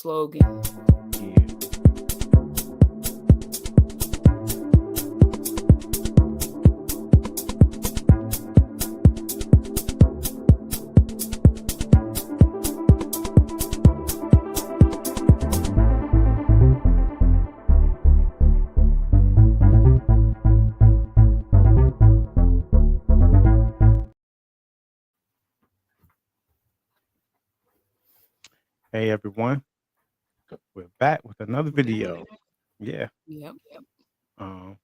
slogan. Yeah. Hey everyone, we're back with another video. Yeah. Yep. Um,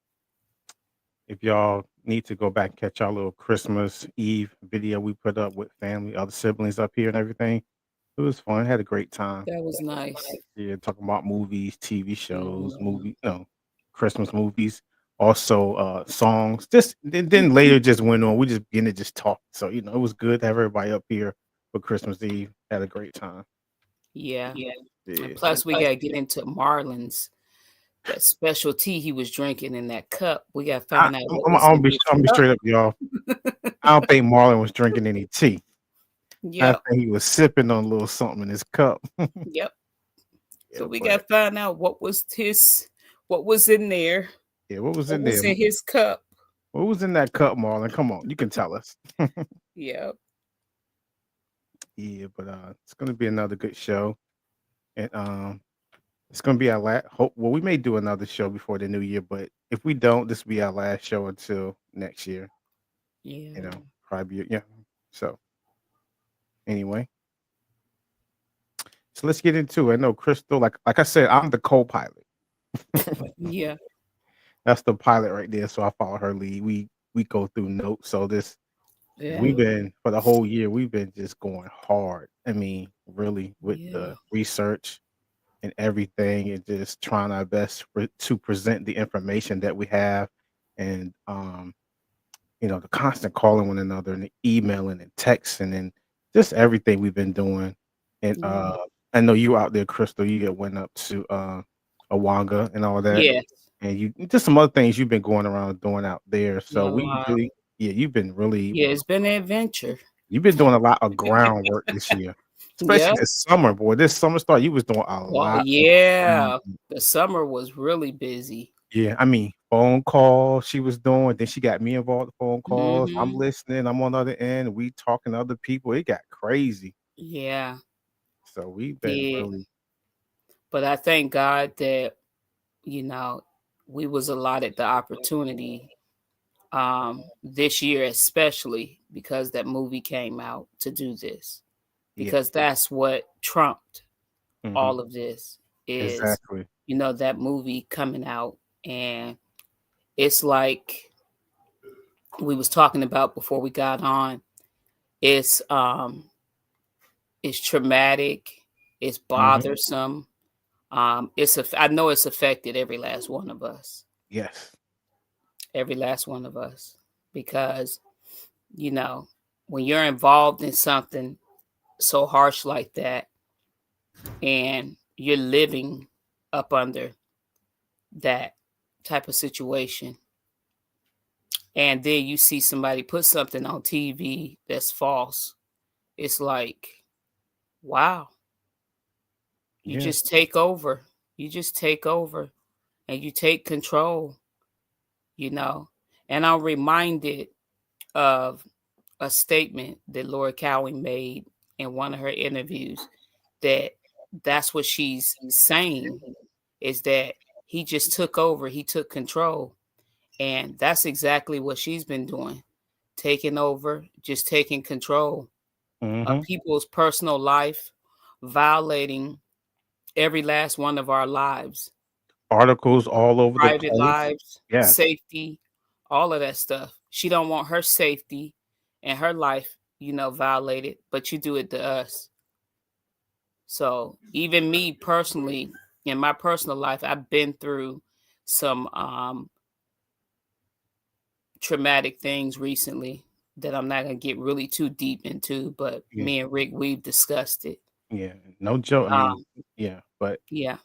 if y'all need to go back and catch our little Christmas Eve video we put up with family, other siblings up here and everything, it was fun. Had a great time. That was nice. Yeah, talking about movies, TV shows, Mhm. Christmas movies, also songs. Just then later just went on. We just began to just talk. So it was good to have everybody up here for Christmas Eve. Had a great time. Yeah. And Yeah. plus, we got to get into Marlon's that special tea he was drinking in that cup. We got to find out what was I'm in gonna his be cup. straight up, y'all. I don't think Marlon was drinking any tea. I Yep. think he was sipping on a little something in his cup. Yep. So Yeah, we got but to find out what was in there, yeah, what was what in there? was in his cup. What was in that cup, Marlon? Come on, you can tell us. Yep. Yeah, but it's gonna be another good show, and it's gonna be our last. Well, we may do another show before the new year, but if we don't, this will be our last show until next year. Yeah. Probably yeah. So anyway, so let's get into it. I know Crystal, like I said, I'm the co-pilot. Yeah. That's the pilot right there. So I follow her lead. We go through notes. So we've Yeah. been for the whole year. We've been just going hard. I mean, really with Yeah. the research and everything, and just trying our best to present the information that we have, and the constant calling one another and the emailing and texting and just everything we've been doing. And Yeah. I know you out there, Crystal. You went up to Awanga and all that, Yes. and you just some other things you've been going around doing out there. So A we lot. really, yeah, you've been really, Yeah, it's been an adventure. you've been doing a lot of groundwork this year, especially Yep. this summer, boy. This summer start, you was doing a Oh, lot of yeah. groundwork. The summer was really busy. Yeah, I mean, phone calls she was doing, then she got me involved with phone calls. I'm Mhm. listening, I'm on the other end, we talking to other people. It got crazy. Yeah, So we've been did. really, But I thank God that, you know, we was allotted the opportunity this year, especially because that movie came out, to do this. yeah. Because that's what trumped Hmm. all of this is, Exactly. that movie coming out. And it's like we was talking about before we got on. It's it's traumatic, it's Hmm. bothersome. I know it's affected every last one of us. Yes. Every last one of us. Because, you know, when you're involved in something so harsh like that and you're living up under that type of situation, and then you see somebody put something on TV that's false, it's like, wow, you Yeah. just take over. You just take over and you take control, you know. And I'm reminded of a statement that Laura Cowing made in one of her interviews, that that's what she's saying, is that he just took over, he took control. And that's exactly what she's been doing, taking over, just taking control of Hmm. people's personal life, violating every last one of our lives, Articles all over the private place. lives, Yes. safety, all of that stuff. She don't want her safety and her life, violated, but you do it to us. So even me personally, in my personal life, I've been through some traumatic things recently that I'm not gonna get really too deep into, but Yeah. me and Rick, we've discussed it. Yeah. No joke. I mean, Um, yeah, but yeah,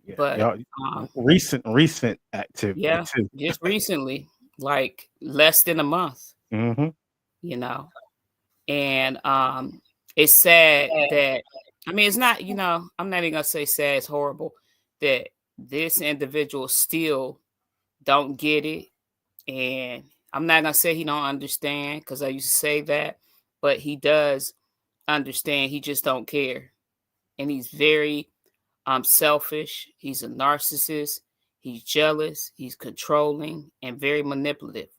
yeah, but y'all um, recent activity yeah, too. just recently, like less than a month, Hmm. you know, and it's sad that I mean, it's not, I'm not even gonna say sad, it's horrible that this individual still don't get it. And I'm not gonna say he don't understand, because I used to say that, but he does understand. He just don't care. And he's very selfish. He's a narcissist. He's jealous. He's controlling and very manipulative.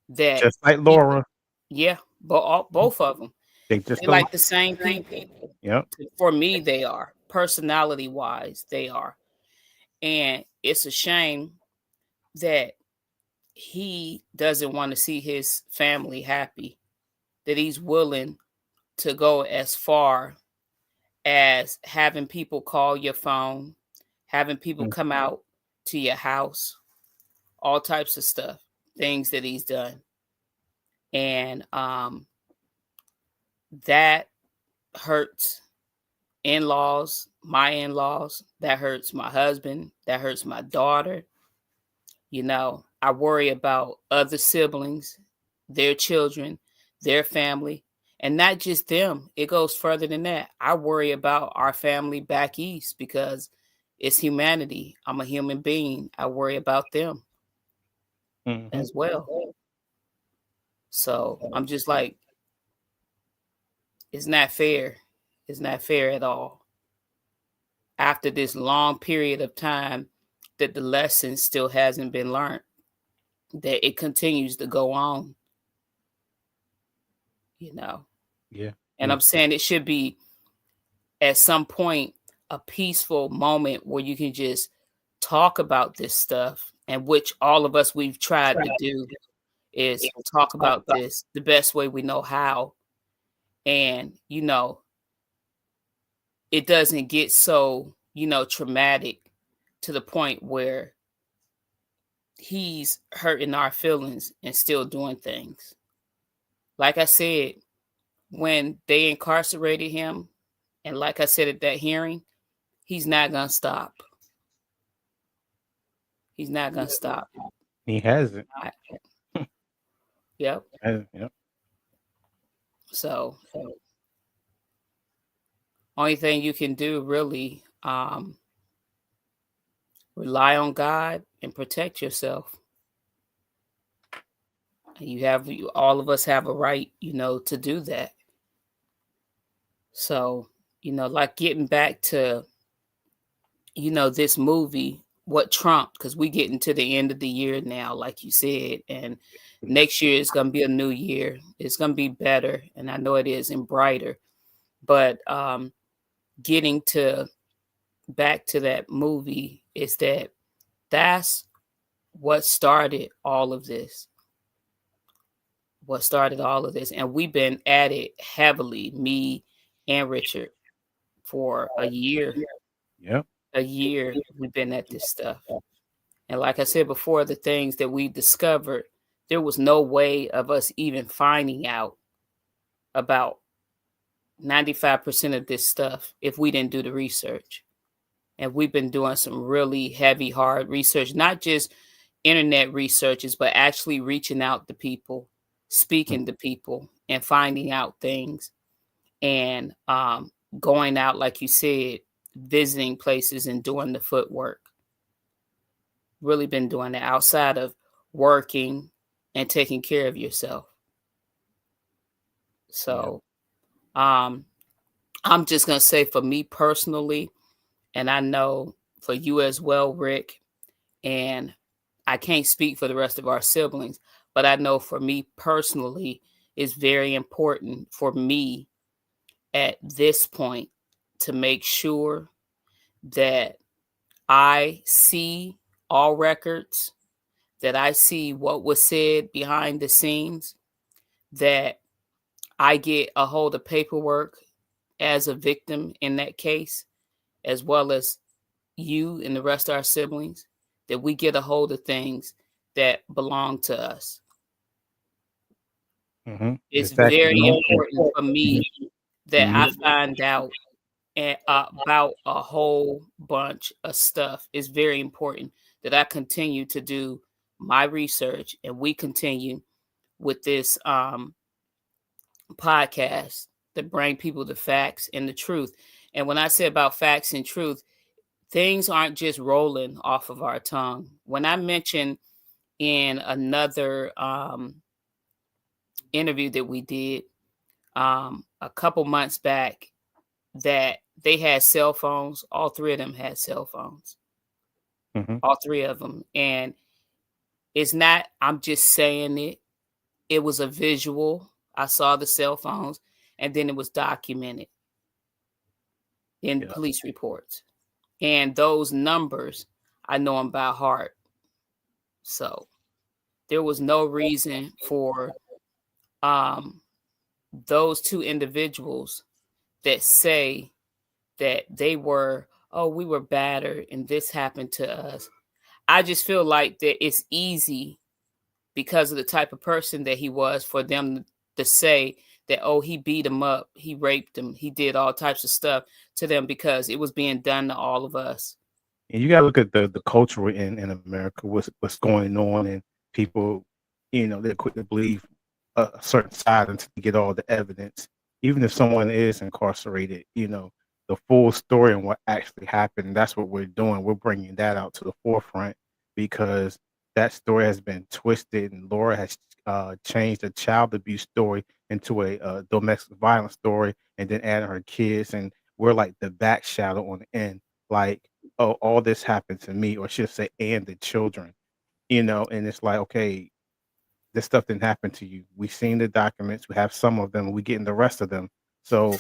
That Just like people, Laura, yeah, both of them, they just they don't. like the same people. Yep. For me, they are personality wise, they are, and it's a shame that he doesn't want to see his family happy. That he's willing to go as far as having people call your phone, having people Mm. come out to your house, all types of stuff, things that he's done. And that hurts in-laws, my in-laws, that hurts my husband, that hurts my daughter. I worry about other siblings, their children, their family, and not just them. It goes further than that. I worry about our family back east because it's humanity. I'm a human being. I worry about them Mhm. as well. So I'm just like, it's not fair. It's not fair at all. After this long period of time, that the lesson still hasn't been learned, that it continues to go on, you know. Yeah. And I'm saying it should be at some point a peaceful moment where you can just talk about this stuff, and which all of us we've tried to do is talk about this the best way we know how. And it doesn't get so traumatic to the point where he's hurting our feelings and still doing things. Like I said, when they incarcerated him, and like I said at that hearing, he's not gonna stop. He's not gonna stop. He hasn't. I, yep. Yep. So only thing you can do really, rely on God and protect yourself. All of us have a right, to do that. So, like getting back to, this movie, what Trump, because we getting to the end of the year now, like you said, and next year is going to be a new year. It's going to be better, and I know it is, and brighter. But getting to back to that movie is that's what started all of this. What started all of this, and we've been at it heavily, me and Richard, for a year. Yep. A year we've been at this stuff. And like I said before, the things that we discovered, there was no way of us even finding out about 95% of this stuff if we didn't do the research. And we've been doing some really heavy, hard research, not just internet researches, but actually reaching out to people, Mm. speaking to people, and finding out things. And going out, like you said, visiting places and doing the footwork. Really been doing that outside of working and taking care of yourself. Yeah. So um, I'm just going to say, for me personally, and I know for you as well, Rick, and I can't speak for the rest of our siblings, but I know for me personally, it's very important for me at this point to make sure that I see all records, that I see what was said behind the scenes, that I get a hold of paperwork as a victim in that case, as well as you and the rest of our siblings, that we get a hold of things that belong to us. It's Exactly. very important for me that Mhm. I find out about a whole bunch of stuff. It's very important that I continue to do my research, and we continue with this podcast, to bring people the facts and the truth. And when I say about facts and truth, things aren't just rolling off of our tongue. When I mentioned in another interview that we did a couple months back that they had cell phones, all three of them had cell phones, Hmm. all three of them. And it's not, I'm just saying it, it was a visual. I saw the cell phones, and then it was documented in Yeah. police reports. And those numbers, I know them by heart. So there was no reason for um, those two individuals that say that they were, oh, we were battered and this happened to us. I just feel like that it's easy because of the type of person that he was for them to say that, oh, he beat him up, he raped him, he did all types of stuff to them because it was being done to all of us. And you gotta look at the culture in America, what's going on, and people, they're quick to believe a certain side until they get all the evidence. Even if someone is incarcerated, the full story and what actually happened. That's what we're doing. We're bringing that out to the forefront because that story has been twisted, and Laura has changed a child abuse story into a domestic violence story, and then adding her kids, and we're like the back shadow on the end, like, oh, all this happened to me, or should say, and the children, and it's like, okay, this stuff didn't happen to you. We've seen the documents, we have some of them, we're getting the rest of them. So,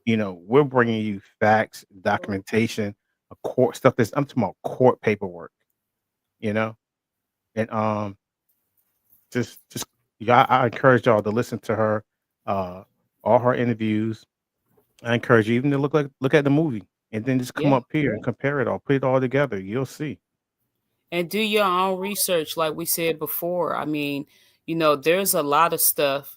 we're bringing you facts, documentation, a court stuff that's, I'm talking about court paperwork, you know, and just yeah, I encourage y'all to listen to her, uh, all her interviews. I encourage you even to look at the movie and then just come Yeah. up here and compare it all, put it all together. You'll see. And do your own research, like we said before. I mean, there's a lot of stuff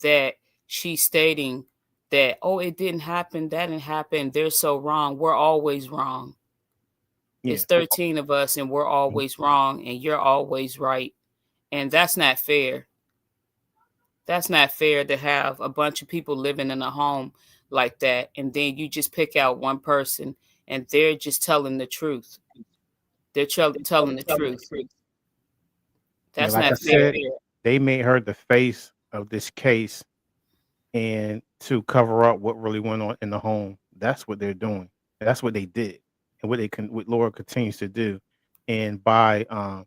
that she's stating that, oh, it didn't happen, that didn't happen. They're so wrong. We're always wrong. It's Yeah. 13 of us, and we're Mhm. always wrong, and you're always right. And that's not fair. That's not fair to have a bunch of people living in a home like that, and then you just pick out one person, and they're just telling the truth. They're telling the truth. Yeah, That's like I not fair. said, they made her the face of this case and to cover up what really went on in the home. That's what they're doing. That's what they did, and what Laura continues to do. And by uh,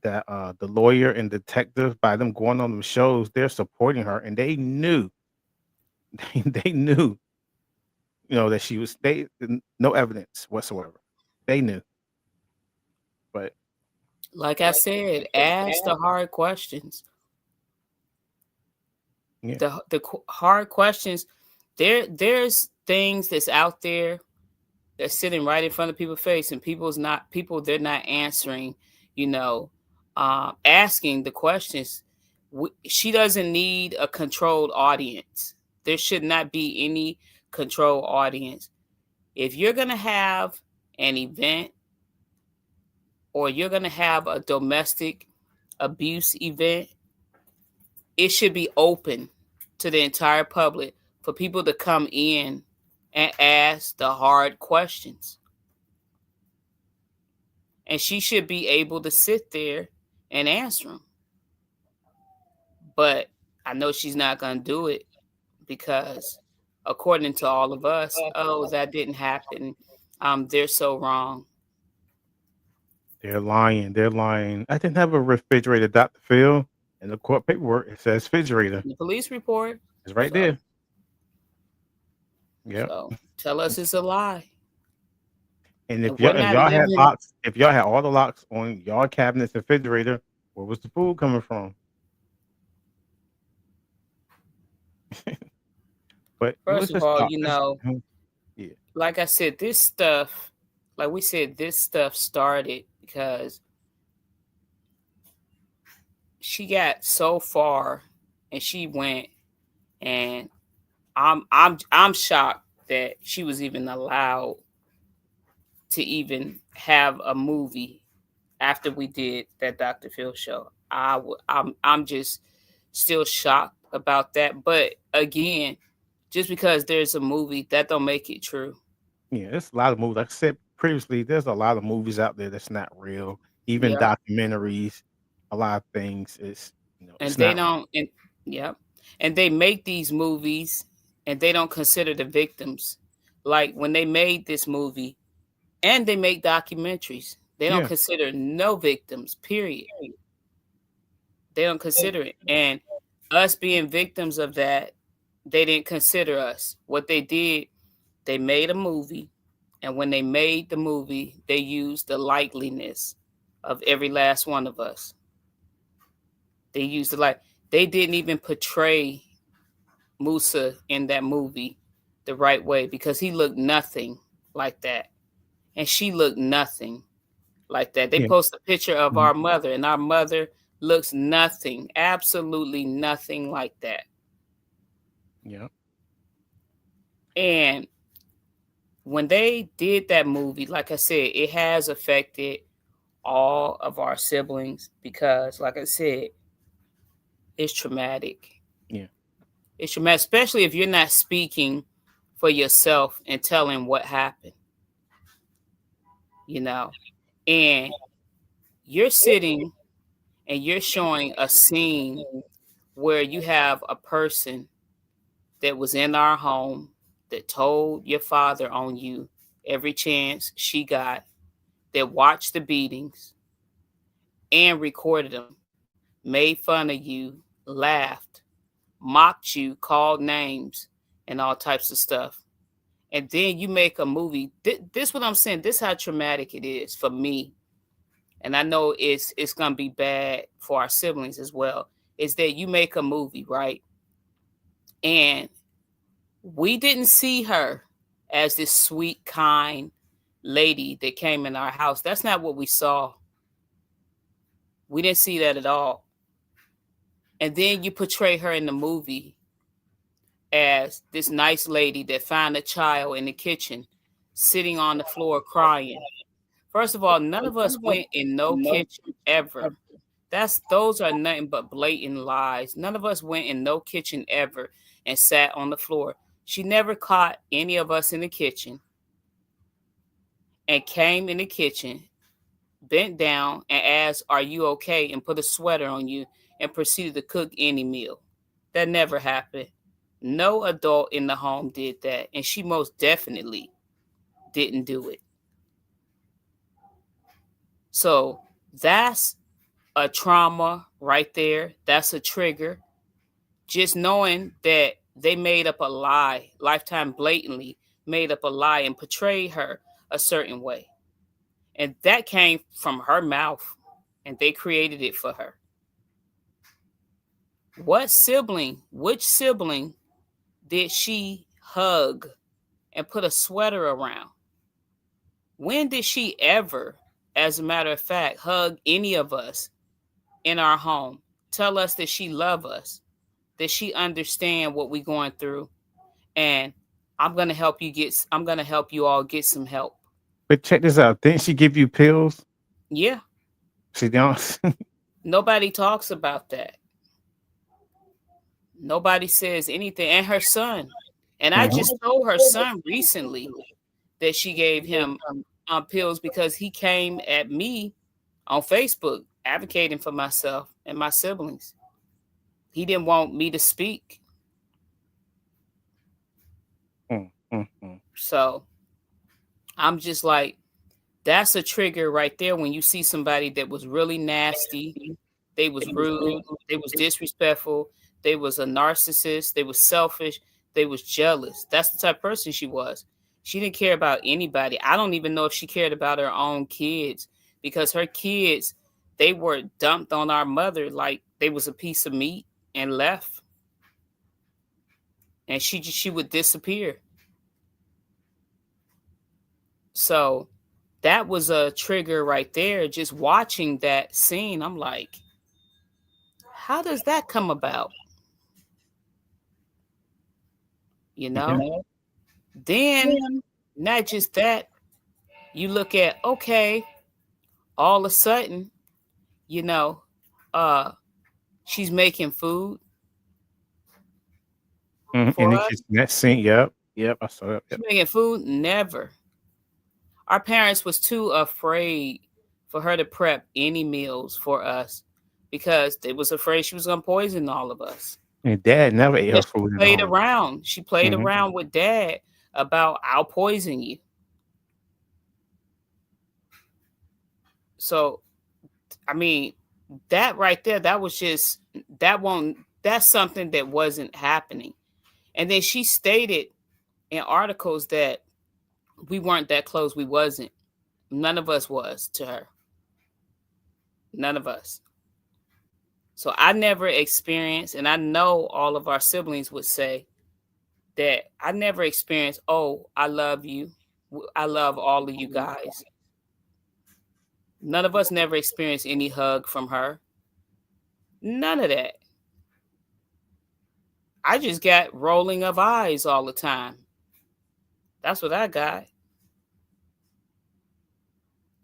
that the lawyer and detective, by them going on them shows, they're supporting her, and they knew, they knew, that she was they no evidence whatsoever. They knew, but Like I said, ask the hard questions. yeah, The hard questions. There's things that's out there that's sitting right in front of people's face, and people they're not answering. You know, asking the questions. She doesn't need a controlled audience. There should not be any controlled audience. If you're gonna have an event or you're gonna have a domestic abuse event, it should be open to the entire public for people to come in and ask the hard questions. And she should be able to sit there and answer them. But I know she's not going to do it because, according to all of us, oh, that didn't happen. They're so wrong. they're lying. They're lying. I didn't have a refrigerator, Dr. Phil. In the court paperwork, it says refrigerator. The police report. It's right So, there. Yep. so tell us it's a lie. And And we're if not y'all had living. locks, if y'all had all the locks on y'all cabinets and refrigerator, where was the food coming from? But let's First of just all, stop. Yeah. like I said, this stuff, like we said, this stuff started because she got so far and she went, and I'm shocked that she was even allowed to even have a movie after we did that Dr. Phil show. I'm just still shocked about that. But again, just because there's a movie, that don't make it true. Yeah, there's a lot of movies. Like I said previously, there's a lot of movies out there that's not real. Even Yep. documentaries, a lot of things is And it's they not. don't and yep. And they make these movies and they don't consider the victims. Like when they made this movie and they make documentaries, they don't Yeah, consider no victims, period. They don't consider it. And us being victims of that, they didn't consider us. What they did, they made a movie. And when they made the movie, they used the likeliness of every last one of us. They used the like they didn't even portray Musa in that movie the right way because he looked nothing like that. And she looked nothing like that. They yeah, post a picture of mhm, our mother, and our mother looks nothing, absolutely nothing like that. yeah, And when they did that movie, like I said, it has affected all of our siblings because, like I said, it's traumatic. yeah, It's traumatic, especially if you're not speaking for yourself and telling what happened, you know. And you're sitting and you're showing a scene where you have a person that was in our home that told your father on you every chance she got, that watched the beatings and recorded them, made fun of you, laughed, mocked you, called names, and all types of stuff. And then you make a movie. This what I'm saying. This how traumatic it is for me, and I know it's gonna be bad for our siblings as well. Is that you make a movie, right? And we didn't see her as this sweet, kind lady that came in our house. That's not what we saw. We didn't see that at all. And then you portray her in the movie as this nice lady that found a child in the kitchen sitting on the floor crying. First of all, none of us went in no kitchen ever. Those are nothing but blatant lies. None of us went in no kitchen ever and sat on the floor. She never caught any of us in the kitchen and came in the kitchen, bent down and asked, "Are you okay?" and put a sweater on you and proceeded to cook any meal. That never happened. No adult in the home did that, and she most definitely didn't do it. So that's a trauma right there. That's a trigger. Just knowing that they made up a lie, Lifetime blatantly made up a lie and portrayed her a certain way. And that came from her mouth, and they created it for her. Which sibling did she hug and put a sweater around? When did she ever, as a matter of fact, hug any of us in our home? Tell us that she love us, that she understand what we going through, and I'm gonna help you all get some help. but check this out. Didn't she give you pills? Yeah, She don't. nobody talks about that. Nobody says anything. And her son. And I Mhm. just told her son recently that she gave him pills because he came at me on Facebook advocating for myself and my siblings. He didn't want me to speak. Mm, mm, mm. So I'm just like, that's a trigger right there when you see somebody that was really nasty, they was rude, they was disrespectful, they was a narcissist, they was selfish, they was jealous. That's the type of person she was. She didn't care about anybody. I don't even know if she cared about her own kids because her kids, they were dumped on our mother like they was a piece of meat and left. And she would disappear. So that was a trigger right there. Just watching that scene, I'm like, how does that come about? You Yeah. know? Then, not just that, you look at, okay, all of a sudden, you know, uh, she's making food. Mhm, for and it's us. just that scene. Yep, yep, I saw that. She Yep. making food? Never. Our parents was too afraid for her to prep any meals for us because they was afraid she was gonna poison all of us. And dad never ate her Because she food in the played home. around. She played Mhm, around with dad about I'll poison you. So I mean, that right there, that was just that won't that's something that wasn't happening. And then she stated in articles that we weren't that close. We wasn't. None of us was to her. None of us. So I never experienced, and I know all of our siblings would say that I never experienced, oh, I love you. I love all of you guys. None of us never experienced any hug from her. None of that. I just got rolling of eyes all the time. That's what I got.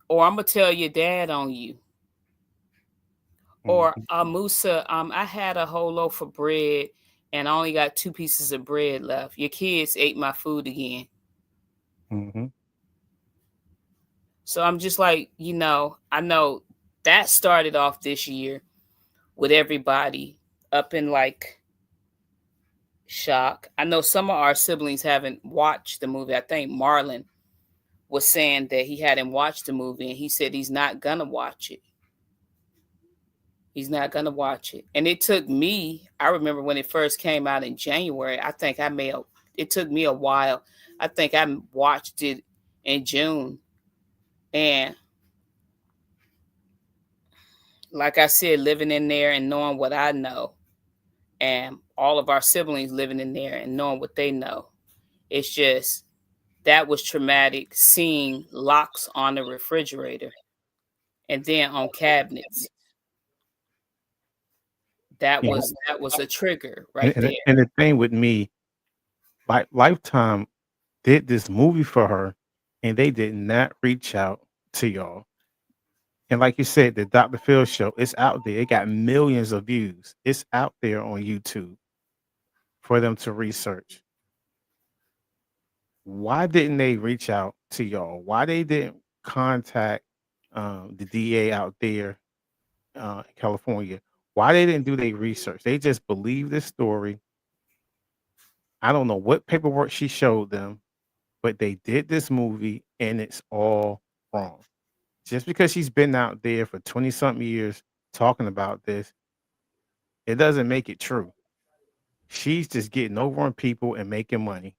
Or I'm gonna tell your dad on you. Or mhm, Musa, I had a whole loaf of bread and I only got 2 pieces of bread left. Your kids ate my food again. mhm. So I'm just like, I know that started off this year with everybody up in like shock. I know some of our siblings haven't watched the movie. I think Marlon was saying that he hadn't watched the movie and he said he's not gonna watch it. He's not gonna watch it. And it took me, I remember when it first came out in January, I think I may have it took me a while. I think I watched it in June. And like I said, living in there and knowing what I know, and all of our siblings living in there and knowing what they know. It's just that was traumatic seeing locks on the refrigerator and then on cabinets. That Yeah, was a trigger and right and the there. and the thing with me, like, Lifetime did this movie for her, and they did not reach out to y'all. And like you said, the Dr. Phil show, it's out there. It got millions of views. It's out there on YouTube for them to research. Why didn't they reach out to y'all? Why they didn't contact the DA out there in California? Why they didn't do their research? They just believed this story. I don't know what paperwork she showed them, but they did this movie and it's all wrong. Just because she's been out there for 20 something years talking about this, it doesn't make it true. She's just getting over on people and making money.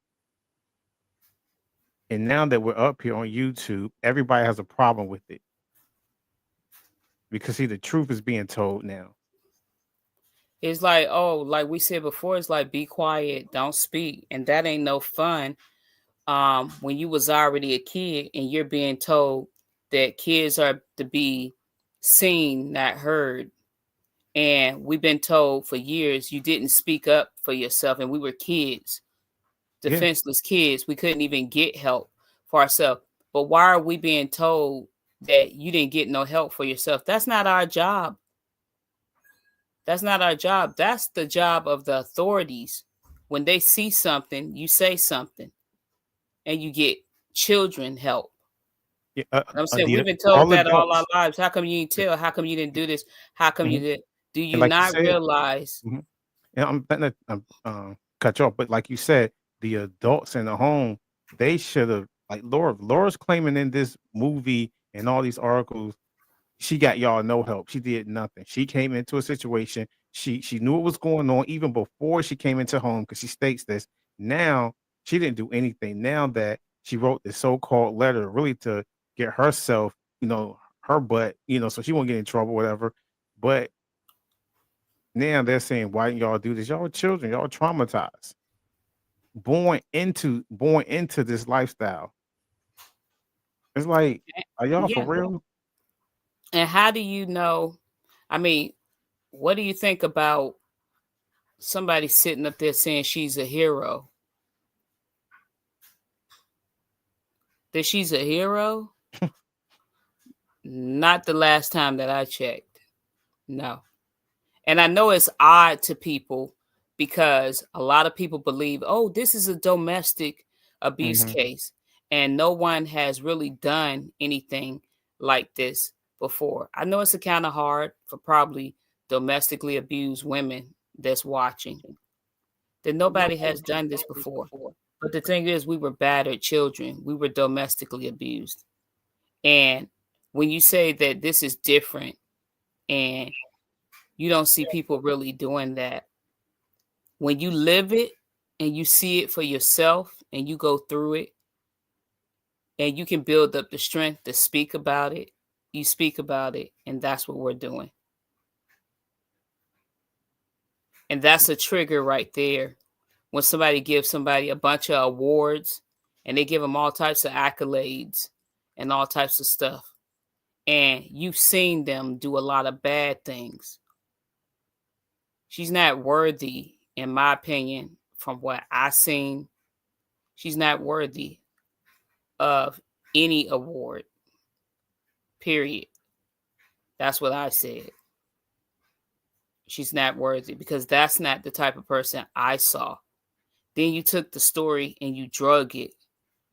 And now that we're up here on YouTube, everybody has a problem with it because see, the truth is being told now. It's like, oh, like we said before, it's like be quiet, don't speak. And that ain't no fun. When you was already a kid and you're being told that kids are to be seen, not heard. And we've been told for years you didn't speak up for yourself. And we were kids, Yeah, defenseless kids. We couldn't even get help for ourselves. But why are we being told that you didn't get no help for yourself? That's not our job. That's not our job. That's the job of the authorities. When they see something, you say something and you get children help. yeah. I'm saying we've been told All that all our adults, lives. How come you didn't tell? How come you didn't do this? How come you mhm, did? Do and you like you not said, realize? mhm, and I'm not gonna cut you off, but like you said, the adults in the home, they should have like Laura's claiming in this movie and all these articles she got y'all no help. She did nothing. She came into a situation. She knew what was going on even before she came into home because she states this. Now she didn't do anything. Now that she wrote this so-called letter, really to get herself, her butt, so she won't get in trouble, whatever. But now they're saying, why didn't y'all do this? Y'all are children, y'all traumatized, born into this lifestyle. It's like, are y'all for Yeah. real? And how do you know? I mean, what do you think about somebody sitting up there saying she's a hero? That she's a hero? Not the last time that I checked. No. And I know it's odd to people because a lot of people believe, oh, this is a domestic abuse Mhm. case, and no one has really done anything like this before. I know it's a kind of hard for probably domestically abused women that's watching, that nobody has done this before. But the thing is, we were battered children. We were domestically abused. And when you say that this is different and you don't see people really doing that, when you live it and you see it for yourself and you go through it and you can build up the strength to speak about it, you speak about it. And that's what we're doing. And that's a trigger right there. When somebody gives somebody a bunch of awards and they give them all types of accolades and all types of stuff, and you've seen them do a lot of bad things. She's not worthy, in my opinion, from what I've seen. She's not worthy of any award, period. That's what I said. She's not worthy because that's not the type of person I saw. Then you took the story and you drug it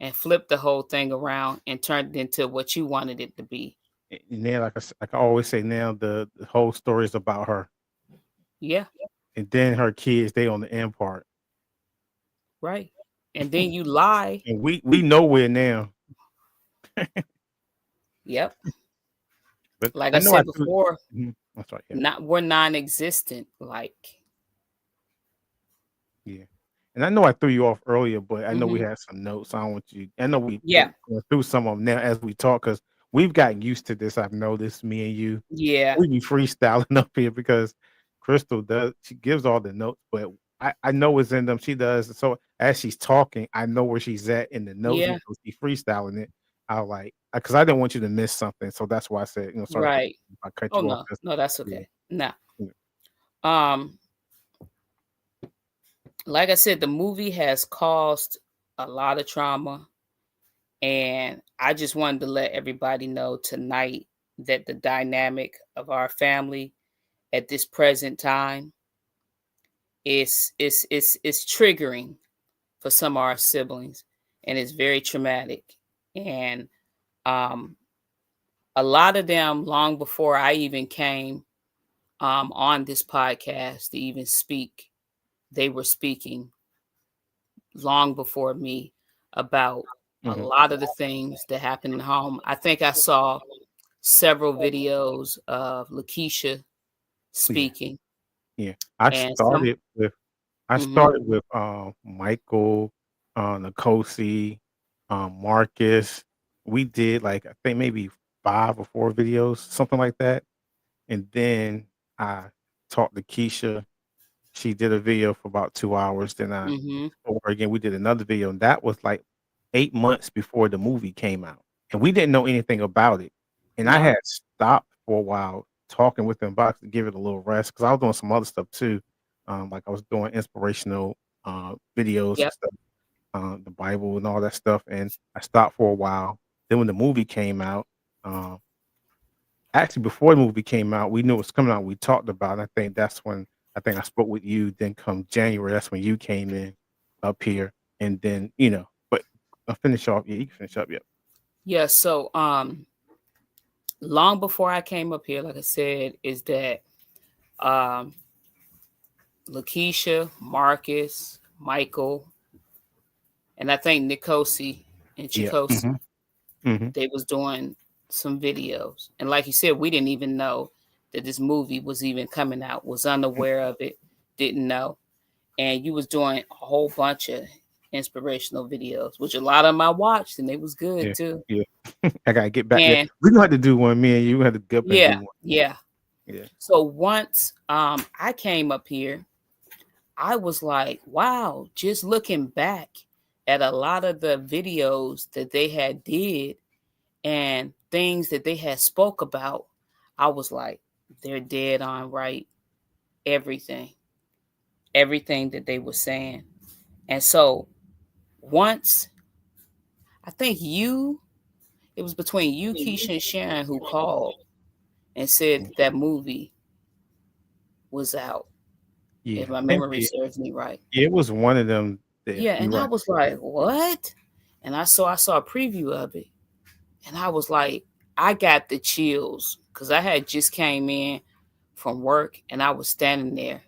and flipped the whole thing around and turned it into what you wanted it to be. And then, like I always say, now the whole story is about her, Yeah, and then her kids. They on the end part, right. And then you lie. and we nowhere now. Yep. But Like I I know I said threw. before, Mhm. I'm sorry. Yeah, not we're non-existent. Like, yeah. And I know I threw you off earlier, but I know we hmm, had some notes. I don't want you. I know we yeah, going through some of them now as we talk because we've gotten used to this. I've noticed me and you. yeah, We be freestyling up here because Crystal does. She gives all the notes, but I know it's in them. She does. So as she's talking, I know where she's at in the notes yeah, because she's freestyling it. I like because I didn't want you to miss something. So that's why I said, sorry right. if I cut Oh you off. no, 'Cause, no, that's yeah, okay. No. yeah. Um, like I said, the movie has caused a lot of trauma, and I just wanted to let everybody know tonight that the dynamic of our family at this present time is triggering for some of our siblings, and it's very traumatic. And um, a lot of them, long before I even came on this podcast to even speak, they were speaking long before me about a Mhm. lot of the things that happened at home. I think I saw several videos of Lakeisha Yeah, speaking, yeah. I and some. started with I Hmm. started with, Michael, Nkosi, Marcus. We did, like, I think maybe 5 or 4 videos, something like that, and then I talked to Keisha. She did a video for about 2 hours, then I Hmm. told her again, we did another video, and that was, like, 8 months before the movie came out, and we didn't know anything about it, and I No. had stopped for a while talking with them about to give it a little rest because I was doing some other stuff too, like I was doing inspirational, videos and Yep. stuff, the Bible and all that stuff, and I stopped for a while. Then when the movie came out, um actually, before the movie came out, we knew it was coming out, we talked about it, I think that's when I think I spoke with you, then come January, that's when you came in up here, and then, but I'll finish off yeah, you can finish up, yep. Yeah. So long before I came up here, like I said, is that um Lakeisha, Marcus, Michael, and I think Nikosi and Yeah, Chikosi, mhm, mhm, they was doing some videos. And like you said, we didn't even know that this movie was even coming out, was mm, unaware of it, didn't know. And you was doing a whole bunch of inspirational videos, which a lot of them I watched and they was good yeah, too. yeah. I gotta get back there. And We gonna have to do one, me and you had to get up and do yeah, one. yeah. Yeah, So once I came up here, I was like, wow, just looking back at a lot of the videos that they had did and things that they had spoke about, I was like, they're dead on right. Everything, everything that they were saying. And so once I think it was between you, Keisha, and Sharon who called and said mm, that, that movie was out. Yeah, if my I think memory serves me right. it was one of them. Yeah, Yeah, you're and I right. was like, "What?" And I saw a preview of it, and I was like, I got the chills because I had just came in from work, and I was standing there,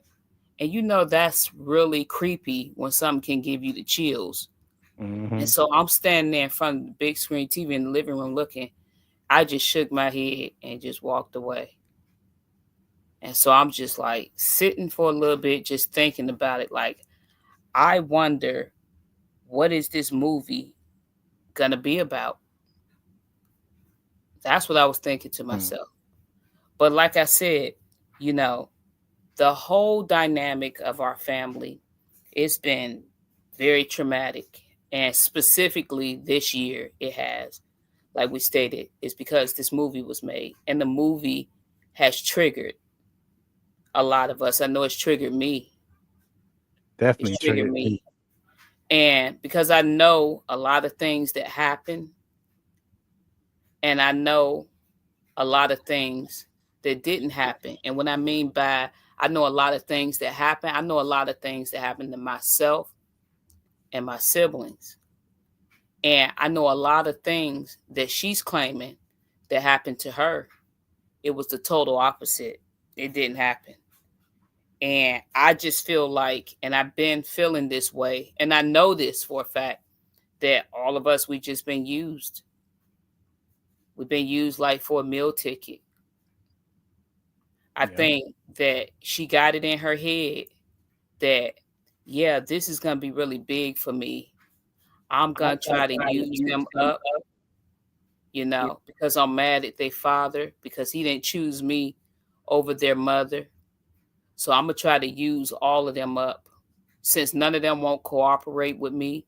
and that's really creepy when something can give you the chills. And Mhm. so I'm standing there in front of the big screen TV in the living room looking. I just shook my head and just walked away. And so I'm just like sitting for a little bit, just thinking about it. Like, I wonder, what is this movie gonna be about? That's what I was thinking to Mm. myself. But like I said, you know, the whole dynamic of our family, it's been very traumatic. And specifically this year, it has. Like we stated, it's because this movie was made. And the movie has triggered a lot of us. I know it's triggered me. It's Definitely triggered triggered me. me. And because I know a lot of things that happen, and I know a lot of things that didn't happen. And what I mean by I know a lot of things that happen, I know a lot of things that happened to myself and my siblings. And I know a lot of things that she's claiming that happened to her. It was the total opposite. It didn't happen. And I just feel like, and I've been feeling this way, and I know this for a fact, that all of us, we just been used. We've been used like for a meal ticket. I Yep. think that she got it in her head that, yeah, this is going to be really big for me. I'm going to try to use them up, because I'm mad at their father because he didn't choose me over their mother. So I'm going to try to use all of them up since none of them won't cooperate with me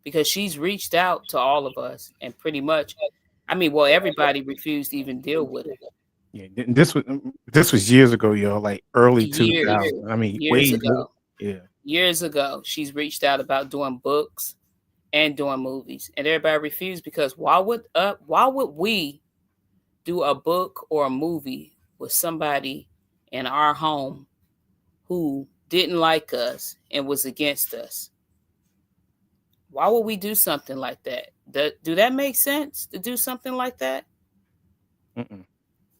because she's reached out to all of us and pretty much, I mean, well, everybody refused to even deal with her. Yeah, this was years ago, yo, like early Years, 2000. I mean, years way more. ago, Yeah. years ago, she's reached out about doing books and doing movies, and everybody refused because why would we do a book or a movie with somebody in our home who didn't like us and was against us? Why would we do something like that? Do that make sense to do something like that? Mm-mm.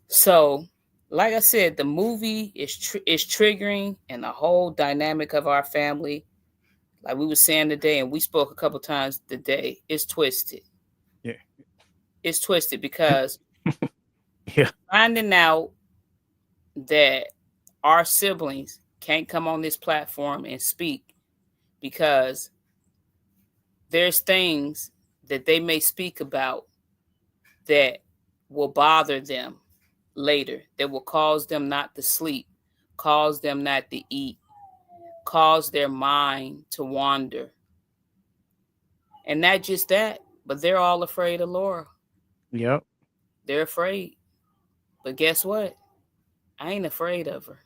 So, like I said, the movie is triggering, and the whole dynamic of our family, like we were saying today, and we spoke a couple times today, is twisted. Yeah. It's twisted And because yeah. finding out that our siblings can't come on this platform and speak because there's things that they may speak about that will bother them later, that will cause them not to sleep, cause them not to eat, cause their mind to wander. And not just that, but they're all afraid of Laura. Yep. They're afraid. But guess what? I ain't afraid of her.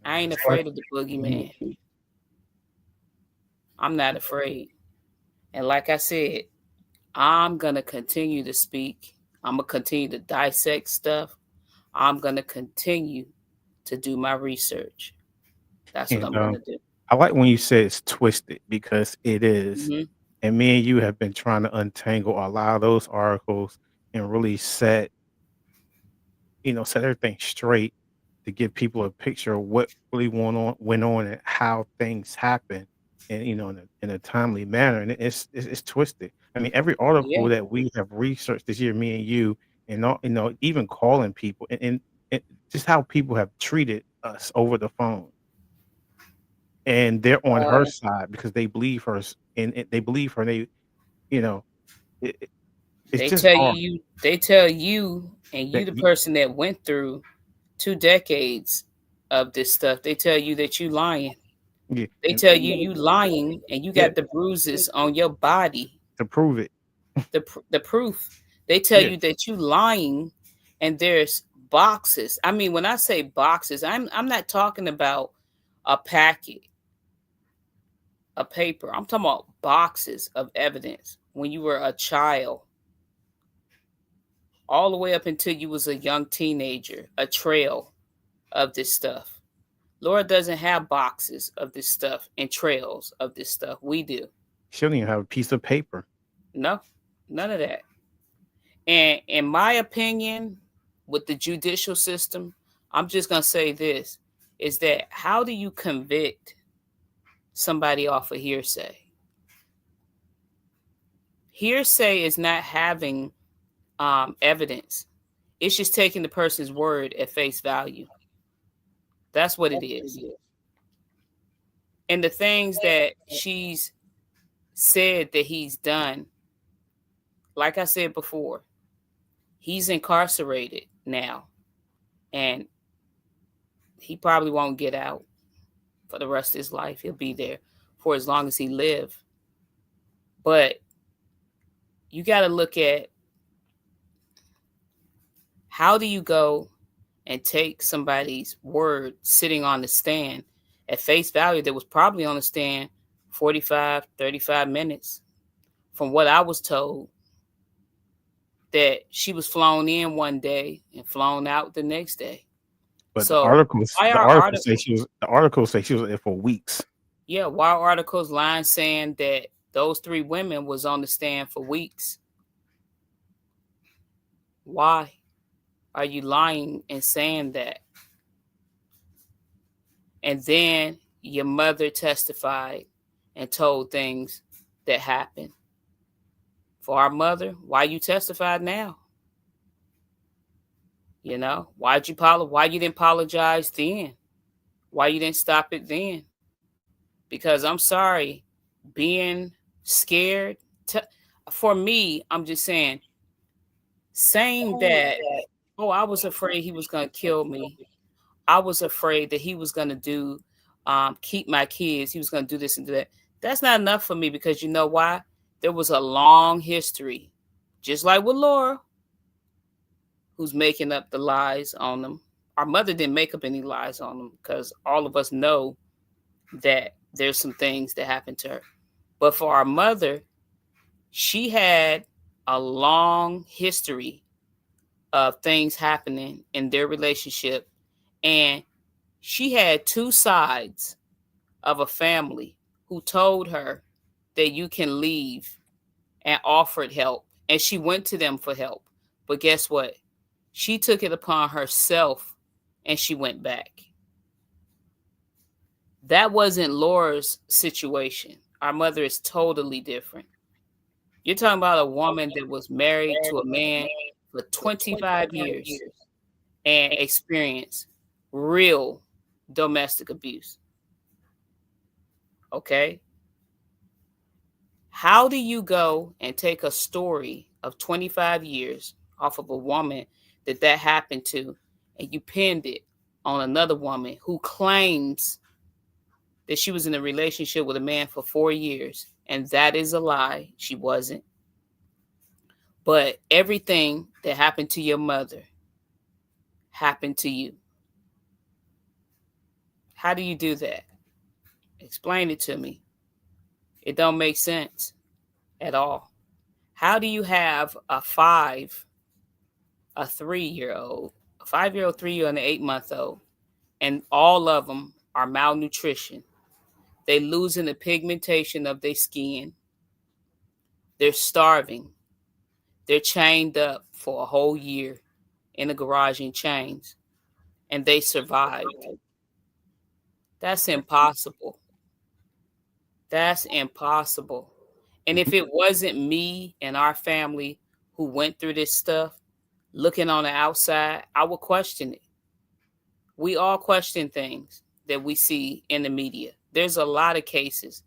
I ain't That's right. afraid of the boogeyman. I'm not afraid. And like I said, I'm going to continue to speak. I'm going to continue to dissect stuff. I'm going to continue to do my research. That's what And I'm going to do. I like when you said it's twisted because it is. Hmm. And me and you have been trying to untangle a lot of those articles and really set everything straight to give people a picture of what really went on and how things happen and in a timely manner. And it's twisted. I mean, every article Yeah. that we have researched this year, me and you, and all, even calling people and just how people have treated us over the phone. And they're on her Uh, side because they believe her and they believe her. And you know, it, it's they just tell hard you, and you that the person that went through 2 decades of this stuff. They tell you that you lying. yeah, They and tell you lying, and you yeah, got the bruises on your body. to prove it. The proof. They tell Yeah. you that you lying, and there's boxes. I mean, when I say boxes, I'm not talking about a packet, a paper. I'm talking about boxes of evidence when you were a child, all the way up until you was a young teenager. A trail of this stuff. Laura doesn't have boxes of this stuff and trails of this stuff. We do. She don't even have a piece of paper. No, none of that. And in my opinion, with the judicial system, I'm just going to say this is that how do you convict somebody off of hearsay? Hearsay is not having evidence, it's just taking the person's word at face value. That's what it is. And the things that she's said that he's done, like I said before, he's incarcerated now, and he probably won't get out for the rest of his life. He'll be there for as long as he live. But you got to look at how do you go and take somebody's word sitting on the stand at face value that was probably on the stand 45, 35 minutes. From what I was told, that she was flown in one day and flown out the next day. But So why the are articles say articles? she was there for weeks. Yeah, why are articles lying saying that those three women was on the stand for weeks? Why are you lying and saying that? And then your mother testified and told things that happened. For our mother, why you testified now? You know, why you didn't apologize then? Why you didn't stop it then? Because I'm sorry, being scared to, for me, I'm just saying that, oh, I was afraid he was going to kill me. I was afraid that he was going to do keep my kids. He was going to do this and do that. That's not enough for me, because you know why? There was a long history, just like with Laura, who's making up the lies on them. Our mother didn't make up any lies on them, because all of us know that there's some things that happened to her. But for our mother, she had a long history of things happening in their relationship. And she had two sides of a family who told her that you can leave and offered help. And she went to them for help. But guess what? She took it upon herself and she went back. That wasn't Laura's situation. Our mother is totally different. You're talking about a woman that was married to a man for 25 years and experienced real domestic abuse. Okay? How do you go and take a story of 25 years off of a woman that happened to, and you pinned it on another woman who claims that she was in a relationship with a man for 4 years? And that is a lie. She wasn't. But everything that happened to your mother happened to you. How do you do that? Explain it to me. It don't make sense at all. How do you have a 3-year old, a 5-year old, 3-year old, and an 8-month old, and all of them are malnutrition? They losing the pigmentation of their skin. They're starving. They're chained up for a whole year in a garage in chains, and they survived. That's impossible. That's impossible. And if it wasn't me and our family who went through this stuff, looking on the outside, I would question it. We all question things that we see in the media. There's a lot of cases,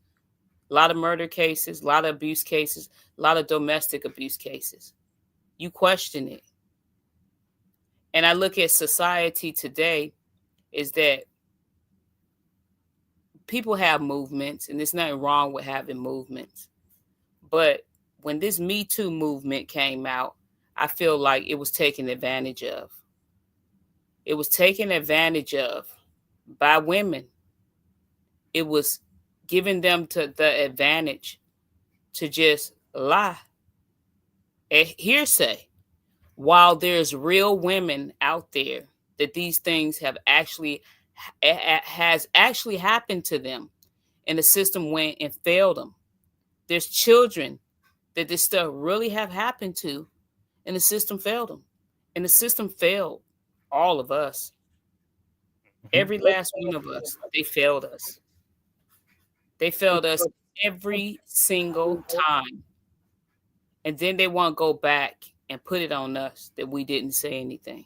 a lot of murder cases, a lot of abuse cases, a lot of domestic abuse cases. You question it. And I look at society today is that people have movements, and there's nothing wrong with having movements. But when this Me Too movement came out, I feel like it was taken advantage of. It was taken advantage of by women. It was giving them to the advantage to just lie and hearsay. While there's real women out there that these things have actually has actually happened to them, and the system went and failed them. There's children that this stuff really have happened to, and the system failed them, and the system failed all of us. Mhm. Every last one of us, they failed us. They failed us every single time. And then they want to go back and put it on us that we didn't say anything.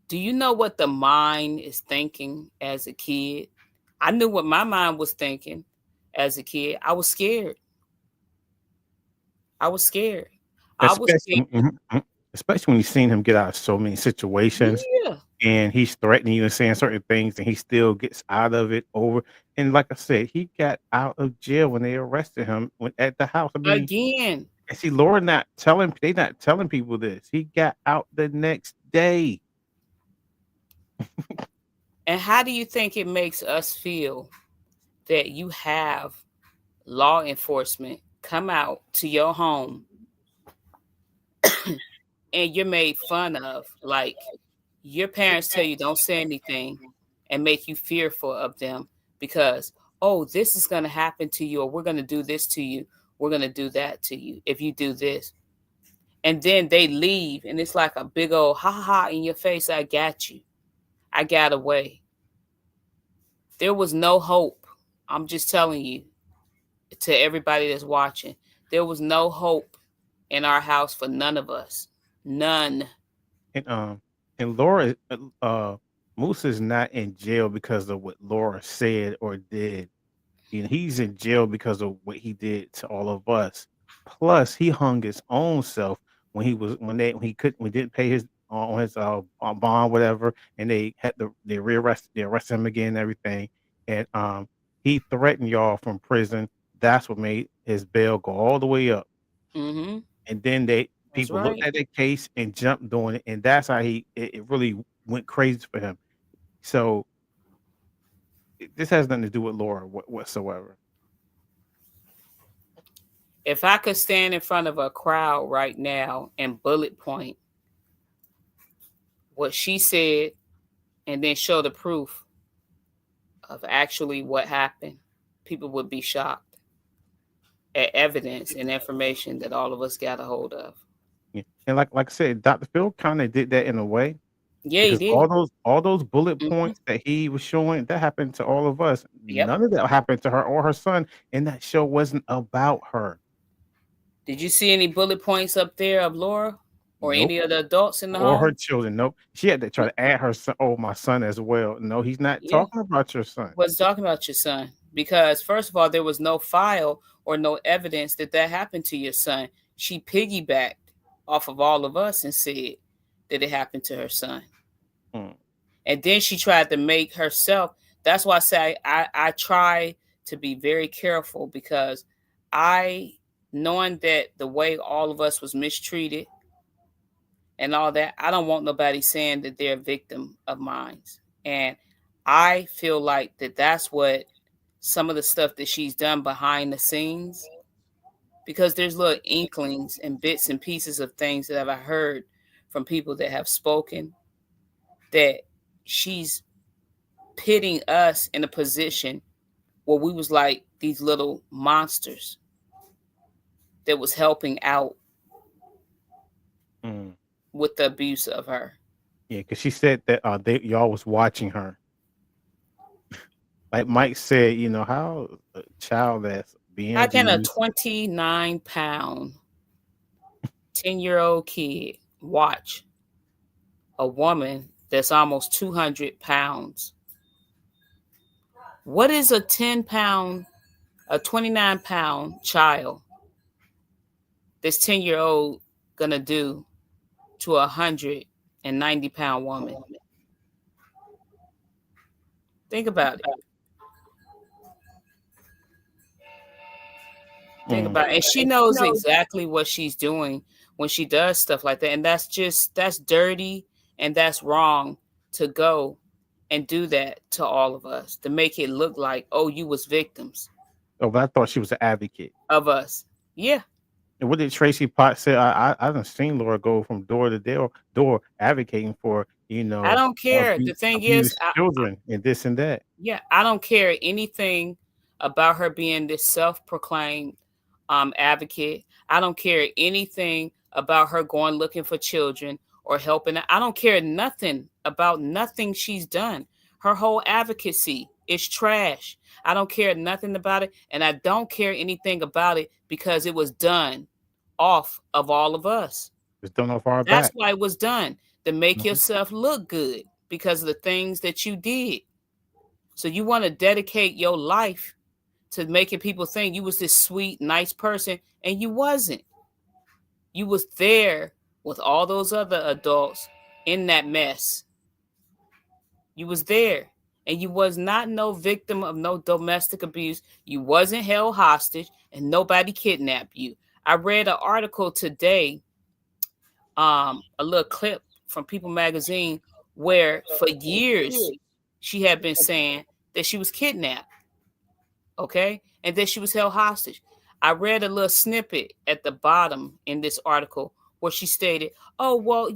Do you know what the mind is thinking as a kid? I knew what my mind was thinking as a kid. I was scared. I was scared. I was scared. Especially especially when you've seen him get out of so many situations, Yeah. and he's threatening you and saying certain things, and he still gets out of it over and like I said, he got out of jail when they arrested him when at the house. I mean, Again. and see, Laura not telling people this. He got out the next day. And how do you think it makes us feel that you have law enforcement come out to your home and you're made fun of? Like, your parents tell you don't say anything and make you fearful of them because, oh, this is going to happen to you, or we're going to do this to you, we're going to do that to you if you do this. And then they leave, and it's like a big old ha ha in your face. I got you. I got away. There was no hope. I'm just telling you, to everybody that's watching, there was no hope in our house for none of us. None. And Laura Moose is not in jail because of what Laura said or did. And he's in jail because of what he did to all of us. Plus, he hung his own self when when he couldn't we didn't pay his on his bond whatever, and they had to they arrested him again and everything, and he threatened y'all from prison. That's what made his bail go all the way up, Mm-hmm. and then That's people looked right. at the case and jumped on it, and that's how it really went crazy for him. So this has nothing to do with Laura whatsoever. If I could stand in front of a crowd right now and bullet point what she said and then show the proof of actually what happened, people would be shocked at evidence and information that all of us got a hold of. Yeah, and like I said, Dr. Phil kind of did that in a way Yeah, he because did. all those bullet Hmm. points that he was showing that happened to all of us. Yep. None of that happened to her or her son, and that show wasn't about her. Did you see any bullet points up there of Laura or Nope, any of the adults in the or her home? children. Nope. She had to try to add her son. Oh, my son as well. No, he's not Yeah. talking about your son. Was talking about your son because, first of all, there was no file or no evidence that that happened to your son. She piggybacked off of all of us and said that it happened to her son. Mm, And then she tried to make herself. That's why I say I try to be very careful because I, knowing that the way all of us was mistreated and all that, I don't want nobody saying that they're a victim of mine. And I feel like that that's what some of the stuff that she's done behind the scenes, because there's little inklings and bits and pieces of things that I've heard from people that have spoken, that she's pitting us in a position where we was like these little monsters that was helping out mm. with the abuse of her. Yeah, because she said that y'all was watching her. Like Mike said, how a child that's being How can a abused. 29-pound, 10-year-old kid watch a woman that's almost 200 pounds? What is a 10-pound, a 29-pound child, this 10-year-old, gonna do to a 190-pound woman? Think about it. Think Mm, about it. And she knows exactly what she's doing when she does stuff like that. And that's dirty and that's wrong to go and do that to all of us, to make it look like, oh, you was victims oh, but I thought she was an advocate. of us. Yeah. And what did Tracy Potts say? I done seen Laura go from door to door advocating for you I know, don't care. The thing is, abuse children and this and that. yeah, I don't care anything about her being this self-proclaimed advocate. I don't care anything about her going looking for children or helping. I don't care nothing about nothing she's done. Her whole advocacy is trash. I don't care nothing about it, and I don't care anything about it because it was done off of all of us. It's done off our That's back. why it was done, to make Mhm. yourself look good because of the things that you did. So you want to dedicate your life to making people think you was this sweet, nice person, and you wasn't. You was there with all those other adults in that mess. You was there. And you was not no victim of no domestic abuse. You wasn't held hostage and nobody kidnapped you. I read an article today, a little clip from People magazine, where for years she had been saying that she was kidnapped, okay, and that she was held hostage. I read a little snippet at the bottom in this article where she stated, "Oh well,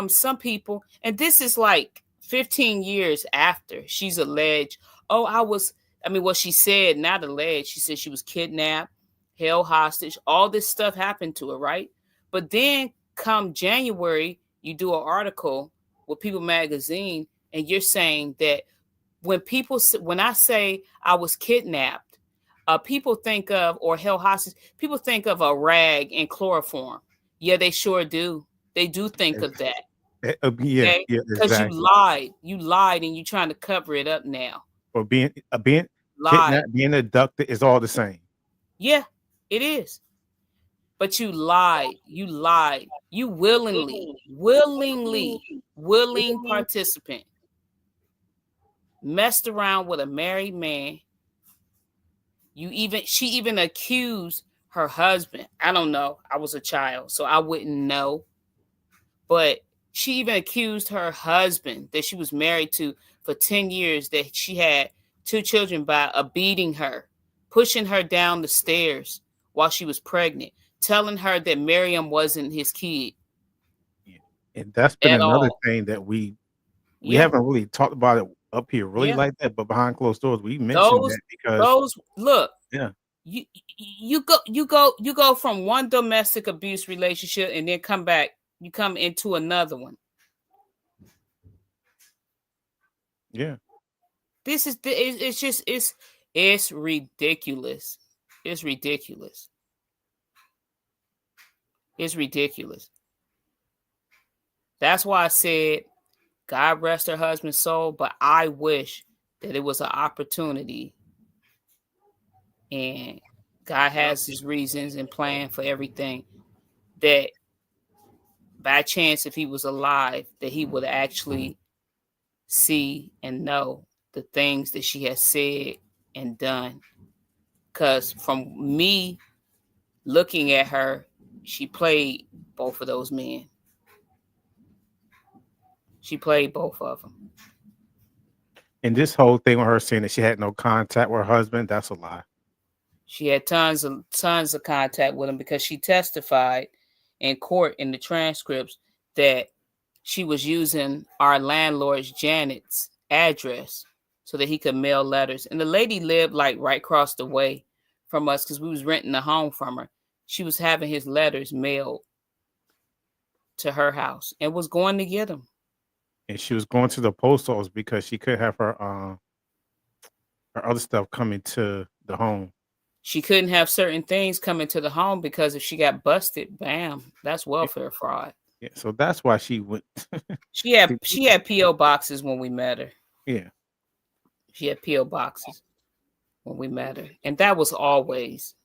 some people," and this is like 15 years after she's alleged. Oh, I mean, what she said, not alleged. She said she was kidnapped, held hostage. All this stuff happened to her, right? But then come January, you do an article with People Magazine, and you're saying that when I say I was kidnapped, people think of, or held hostage, people think of a rag and chloroform. Yeah, they sure do. They do think of Ex- that. yeah, Okay, yeah, because you exactly. lied. You lied, and you're trying to cover it up now. Or being Lied. kidnapped, being abducted is all the same. Yeah, it is. But you lied. You lied. You willing participant, messed around with a married man. She even accused her husband. I don't know. I was a child, so I wouldn't know. But she even accused her husband that she was married to for 10 years, that she had two children by, of beating her, pushing her down the stairs while she was pregnant, telling her that Miriam wasn't his kid Yeah. And that's been at another all. thing that we Yeah. haven't really talked about it up here really Yeah. like that, but behind closed doors, we mentioned Those that because those look, yeah, you go from one domestic abuse relationship and then you come into another one. yeah. It's just it's ridiculous. It's ridiculous. It's ridiculous. That's why I said God rest her husband's soul, but I wish that it was an opportunity, and God has his reasons and plan for everything, that by chance, if he was alive, that he would actually see and know the things that she has said and done. Because from me looking at her, she played both of those men. She played both of them. And this whole thing with her saying that she had no contact with her husband, that's a lie. She had tons of contact with him because she testified in court in the transcripts that she was using our landlord's Janet's address so that he could mail letters. And the lady lived like right across the way from us because we was renting a home from her. She was having his letters mailed to her house and was going to get them. And she was going to the post office because she could have her other stuff coming to the home. She couldn't have certain things coming to the home because if she got busted, bam, that's Yeah, welfare fraud. yeah. So that's why she went She had to she had PO boxes when we met her. yeah. She had PO boxes when we met her, and that was always.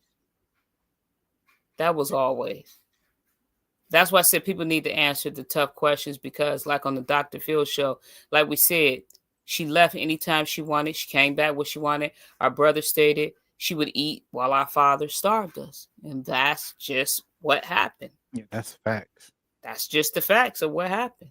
That's why I said people need to answer the tough questions because, like on the Dr. Phil show, like we said, she left anytime she wanted. She came back what she wanted. Our brother stated she would eat while our father starved us, and that's just what happened. Yeah, that's facts. That's just the facts of what happened.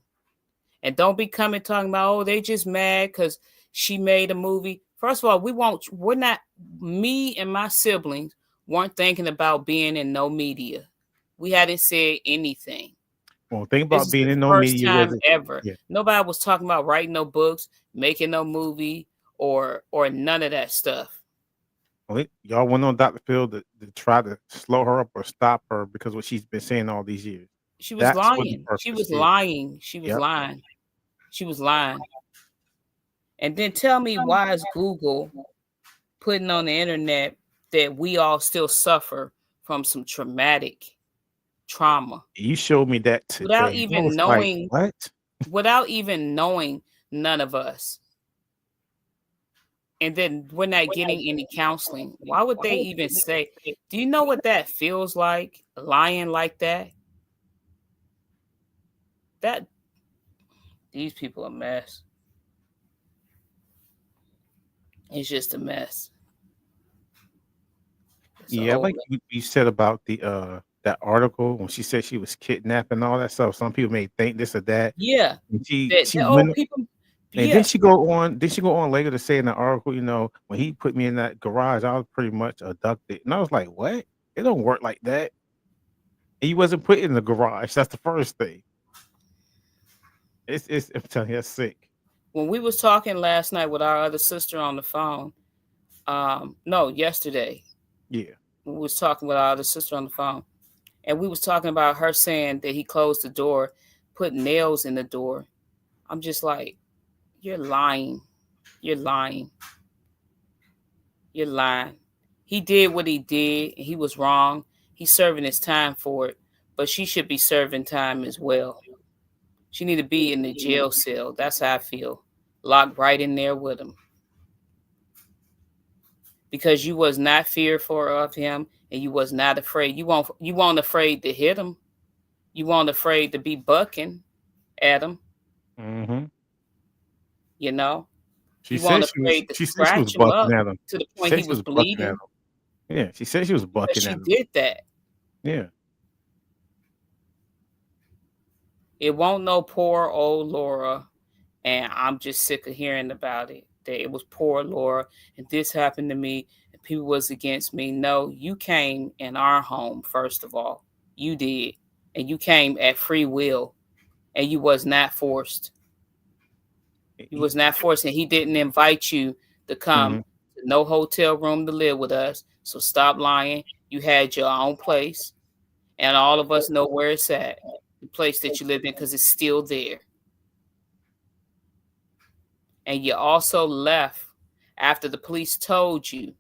And don't be coming talking about, oh, they just mad because she made a movie. First of all, we're not, me and my siblings weren't thinking about being in no media. We hadn't said anything. Well, think This about is being the in no first media time was it. ever. Yeah. Nobody was talking about writing no books, making no movie, or none of that stuff. Well, y'all went on Dr. Phil to try to slow her up or stop her because what she's been saying all these years. She was That's what the lying. She purpose was is. lying. She was Yep. lying. She was lying. And then tell me, why is Google putting on the internet that we all still suffer from some traumatic trauma You showed me that without today. I even was like, knowing, what? none of us. And then we're not getting any counseling. Why would they even say, do you know what that feels like, lying like that? That These people are a mess. It's just a mess. It's a Yeah, whole like you said about the that article when she said she was kidnapped and all that stuff. Some people may think this or that. yeah. And she That old went people, and yeah. then she go on later to say in the article, when he put me in that garage, I was pretty much abducted. And I was like, what? It don't work like that. And he wasn't put in the garage. That's the first thing. It's I'm telling you, that's sick. When we was talking last night with our other sister on the phone, no, yesterday, Yeah. we was talking with our other sister on the phone, and we was talking about her saying that he closed the door, put nails in the door. I'm just like, you're lying. You're lying. You're lying. He did what he did, and he was wrong. He's serving his time for it, but she should be serving time as well. She need to be in the jail cell. That's how I feel. Locked right in there with him. Because you was not fearful of him, and you was not afraid. You weren't afraid to hit him. You weren't afraid to be bucking at him, Mm-hmm. you know. She You weren't said she was afraid to she said she was scratch him bucking up at him. to the She point said he she was was bucking at bleeding, him. Yeah, she said she was because bucking she at him. did that. Yeah. It won't no poor old Laura, and I'm just sick of hearing about it. That it was poor Laura, and this happened to me, and people was against me. No, you came in our home first of all. You did, and you came at free will, and you was not forced. You He, was not forced, and he didn't invite you to come mhm. to no hotel room to live with us. So stop lying. You had your own place, and all of us know where it's at. The place that you lived in, because it's still there. And you also left after the police told you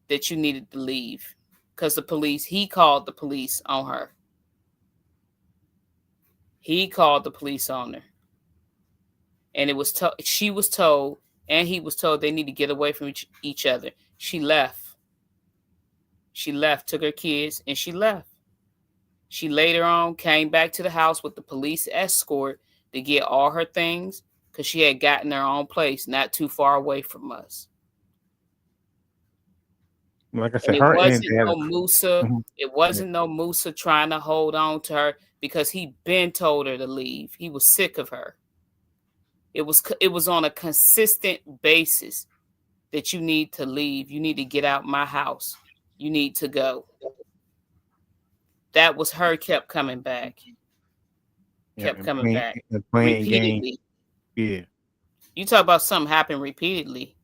that you needed to leave, because he called the police on her. He called the police on her, and she was told, and he was told, they need to get away from each other. She left. She left, took her kids, and she left. She later on came back to the house with the police escort to get all her things, because she had gotten her own place not too far away from us. Like I And said, her and dad are mhm. it Yeah. wasn't no Musa trying to hold on to her, because he been told her to leave. He was sick of her. It was on a consistent basis that you need to leave. You need to get out my house. You need to go. That was her, Yeah, kept coming back and playing game. repeatedly. Yeah. You talk about something happened repeatedly.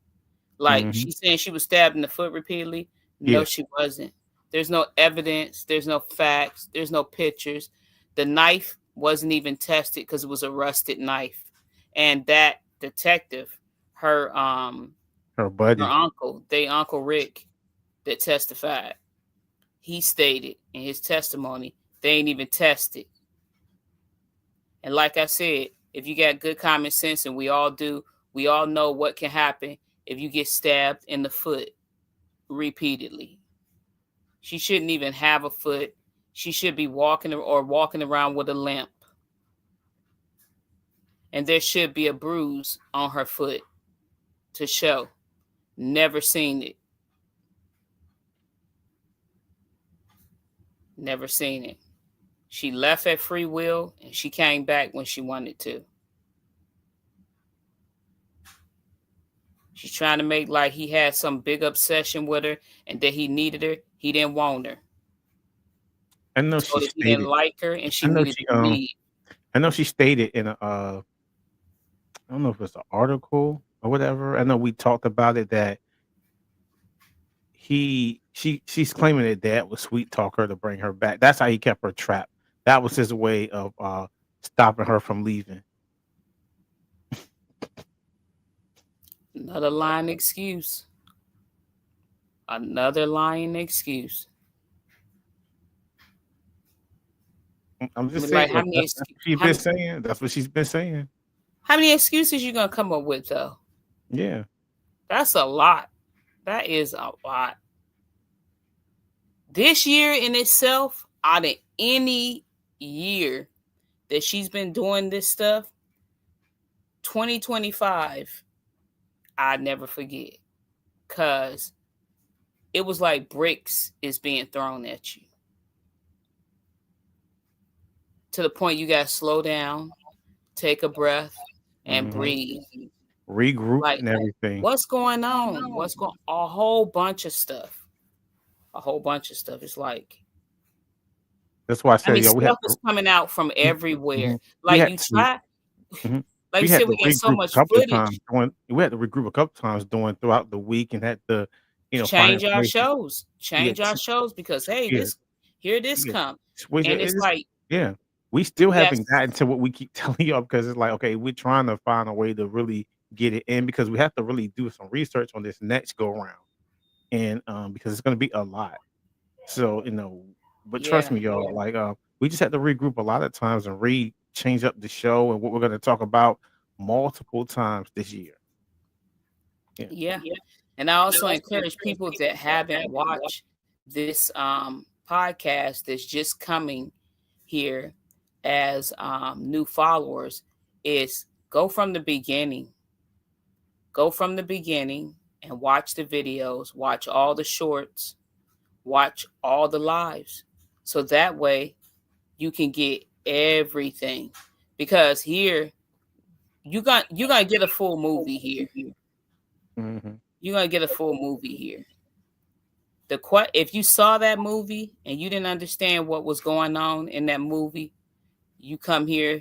Like, Mhm. she's saying she was stabbed in the foot repeatedly. No, Yeah. she wasn't. There's no evidence. There's no facts. There's no pictures. The knife wasn't even tested, because it was a rusted knife. And that detective, her Her her buddy. uncle, Uncle Rick, that testified, he stated in his testimony they ain't even tested. And like I said, if you got good common sense, and we all do, we all know what can happen if you get stabbed in the foot repeatedly. She shouldn't even have a foot. She should be walking around with a limp. And there should be a bruise on her foot to show. Never seen it. Never seen it. She left at free will, and she came back when she wanted to. She's trying to make like he had some big obsession with her, and that he needed her. He didn't want her. I He know she told her he didn't stated like her, and I she know needed she to leave. I know she stated in a, I don't know if it's an article or whatever. I know we talked about it that she's claiming that dad was sweet talk her to bring her back. That's how he kept her trapped. That was his way of stopping her from leaving. Another lying excuse. Another lying excuse. I'm I just mean, saying like like that's what she's been saying. That's what she's been saying. how many excuses you gonna come up with though? Yeah. That's a lot. That is a lot. This year in itself, out of any year that she's been doing this stuff, 2025, I never forget. Cause it was like bricks is being thrown at you. To the point you gotta slow down, take a breath, and Hmm. breathe. Regroup Like, and everything. what's going on? What's going a whole bunch of stuff. A whole bunch of stuff. It's like, That's why I I said, mean, yo, we had stuff is coming out from everywhere. mhm. we Like had you to try, mhm. like you we had said, to we got so regroup a much couple of times footage. doing we had to regroup a couple of times doing throughout the week and had to, find Change our information. shows. Yeah, Change our shows because hey, yeah, this here this yeah. come. Which And it it's is like yeah. We still we got haven't gotten to what we keep telling y'all because it's like, okay, we're trying to find a way to really get it in because we have to really do some research on this next go round. And because it's gonna be a lot. So, but trust yeah, me, y'all, like we just had to regroup a lot of times and change up the show and what we're gonna talk about multiple times this year. Yeah. yeah. And I also encourage people that haven't watched this podcast that's just coming here as new followers is go from the beginning. Go from the beginning and watch the videos, watch all the shorts, watch all the lives. So that way you can get everything. Because here you're gonna get a full movie here. Hmm. You're gonna get a full movie here. If you saw that movie and you didn't understand what was going on in that movie, you come here,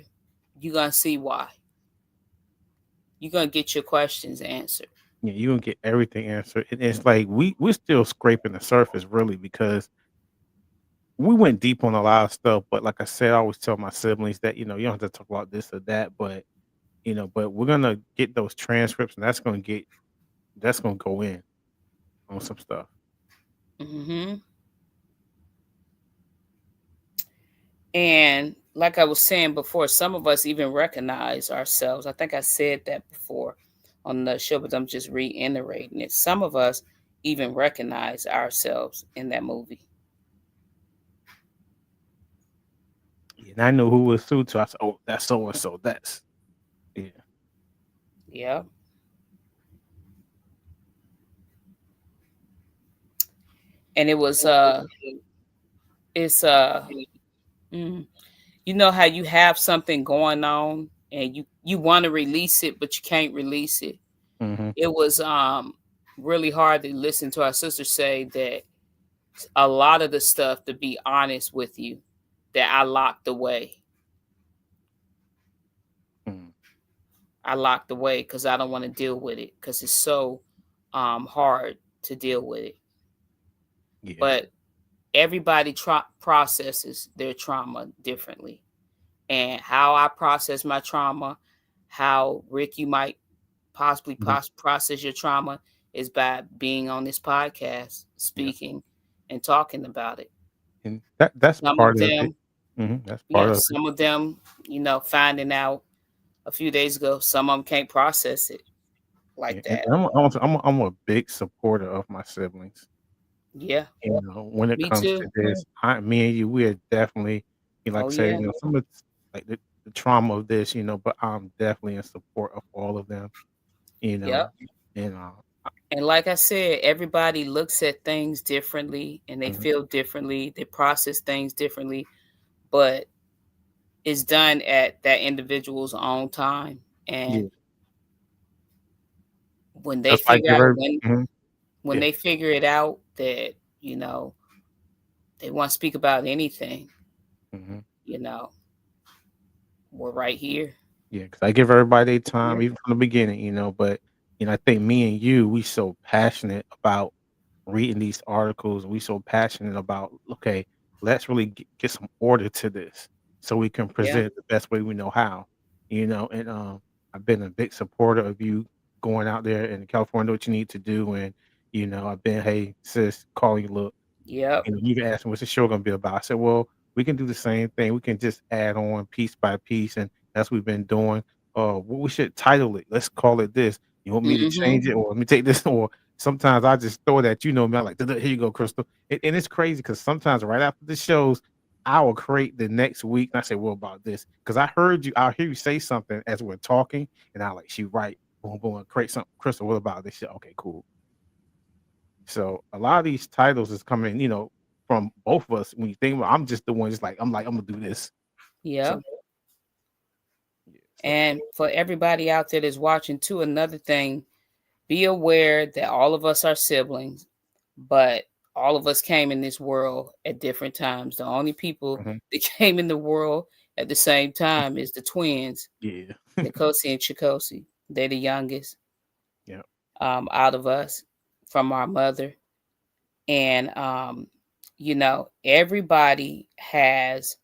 you're gonna see why. You're gonna get your questions answered. Yeah, you gonna get everything answered. And it's like we're still scraping the surface really because we went deep on a lot of stuff. But like I said, I always tell my siblings that, you don't have to talk about this or that, but we're gonna get those transcripts and that's gonna go in on some stuff. Hmm. And like I was saying before, some of us even recognize ourselves. I think I said that before on the show, but I'm just reiterating it. Some of us even recognize ourselves in that movie. And I knew who was sued to. I said, "Oh, that's so and so. That's yeah." Yeah. And it was it's mm, you know how you have something going on and you want to release it but you can't release it. Hmm. It was really hard to listen to our sister say that a lot of the stuff, to be honest with you, that I locked away. Hmm. I locked away because I don't want to deal with it because it's so hard to deal with it. Yeah. But everybody processes their trauma differently. And how I process my trauma, how Rick, you might possibly Mhm. process your trauma is by being on this podcast, Yeah. speaking and talking about it. And that's Some of part of it. them, That's part yes, of it. some of them, finding out a few days ago, some of them can't process it like Yeah. And that. I'm a big supporter of my siblings. Yeah, When it me comes to too. this, me and you, we are definitely, like Oh I said, yeah, some of like the trauma of this, but I'm definitely in support of all of them, you yep. know, and And like I said, everybody looks at things differently and they mhm. feel differently. They process things differently, but it's done at that individual's own time. And Yeah, when they that's why I figure give out her. Mhm. when Yeah. they figure it out that you know they want to speak about anything, Mhm. you know We're right here. Yeah, because I give everybody their time, Here. even from the beginning, but I think me and you, we so passionate about reading these articles, and we so passionate about, okay, let's really get some order to this, so we can Yeah. present it the best way we know how, and I've been a big supporter of you going out there in California, what you need to do, and I've been, hey sis, calling you, look, Yep. you even asked me, "What's the show gonna be about?" I said, "Well, we can do the same thing. We can just add on piece by piece, and that's what we've been doing. What we should title it? Let's call it this. You want me to Hmm. change it, or let me take this?" Or sometimes I just throw it at me. I'm like, "Duh, duh, here you go, Crystal." And it's crazy because sometimes right after the shows, I will create the next week, and I say, "Well, about this," because I heard you. I'll hear you say something as we're talking, and I like, she right, boom, boom, and create something. Crystal, what about this shit? Okay, cool. So a lot of these titles is coming, from both of us. When you think about, I'm just the one, just like I'm gonna do this. So Yep. yeah, so And for everybody out there that's watching too, another thing, be aware that all of us are siblings, but all of us came in this world at different times. The only people mhm, that came in the world at the same time is the twins, yeah, Nikosi and Chikosi. They're the youngest yeah, out of us from our mother. And, everybody has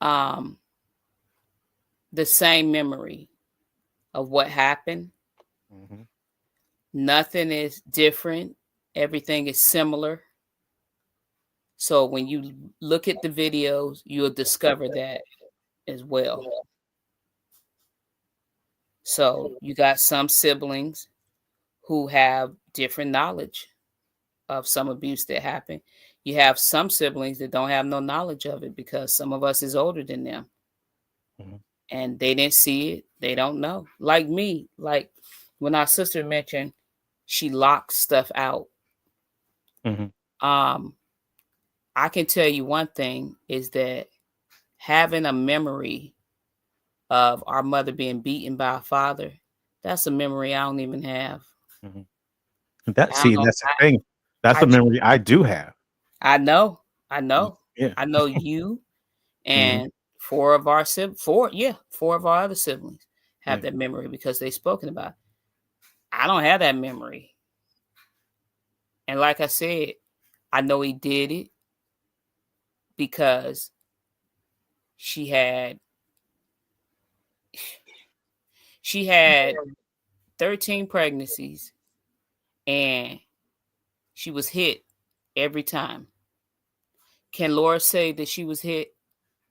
um, the same memory of what happened. hmm, Nothing is different, everything is similar. So when you look at the videos, you'll discover that as well. So you got some siblings who have different knowledge of some abuse that happened. You have some siblings that don't have no knowledge of it because some of us is older than them hmm, and they didn't see it. They don't know. Like me, like when our sister mentioned she locks stuff out. hmm, Um, I can tell you one thing is that having a memory of our mother being beaten by our father, that's a memory I don't even have. hmm. That I don't see, know. that's the thing. That's I, a memory I do have. I know. I Y- know. Yeah. I know you Hmm. and four of our other siblings have Yeah. that memory because they've spoken about it. I don't have that memory. And like I said, I know he did it because she had she had 13 pregnancies and she was hit every time. Can Laura say that she was hit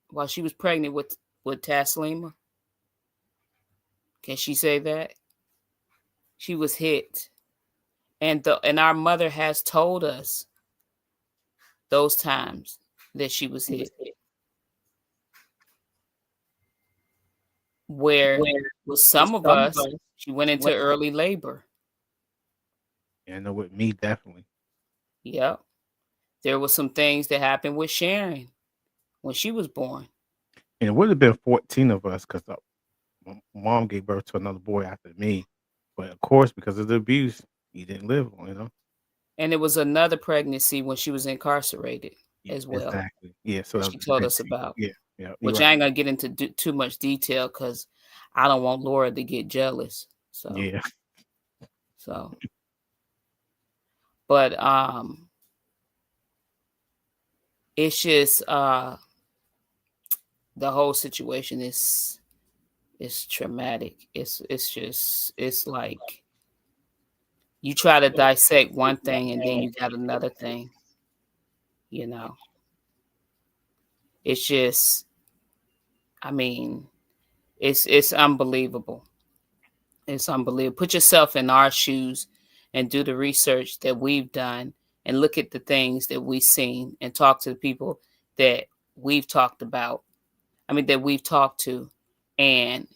while she was pregnant with Taslima? Can she say that? She was hit. And our mother has told us those times that she was hit. Where with some of us, she went into early labor. Yeah, I know with me, definitely. Yep. There was some things that happened with Sharon when she was born. And it would have been 14 of us because my mom gave birth to another boy after me. But of course, because of the abuse, he didn't live long. And it was another pregnancy when she was incarcerated Yeah, as well exactly. Yeah, so that that she was told us 15. about. Yeah, yeah, you're Which I right. ain't gonna get into too much detail because I don't want Laura to get jealous. So Yeah. so, but it's just the whole situation is traumatic. It's just it's like you try to dissect one thing and then you got another thing. You know, it's just I mean it's unbelievable. It's unbelievable. Put yourself in our shoes and do the research that we've done and look at the things that we've seen and talk to the people that we've talked about. I mean, that we've talked to, and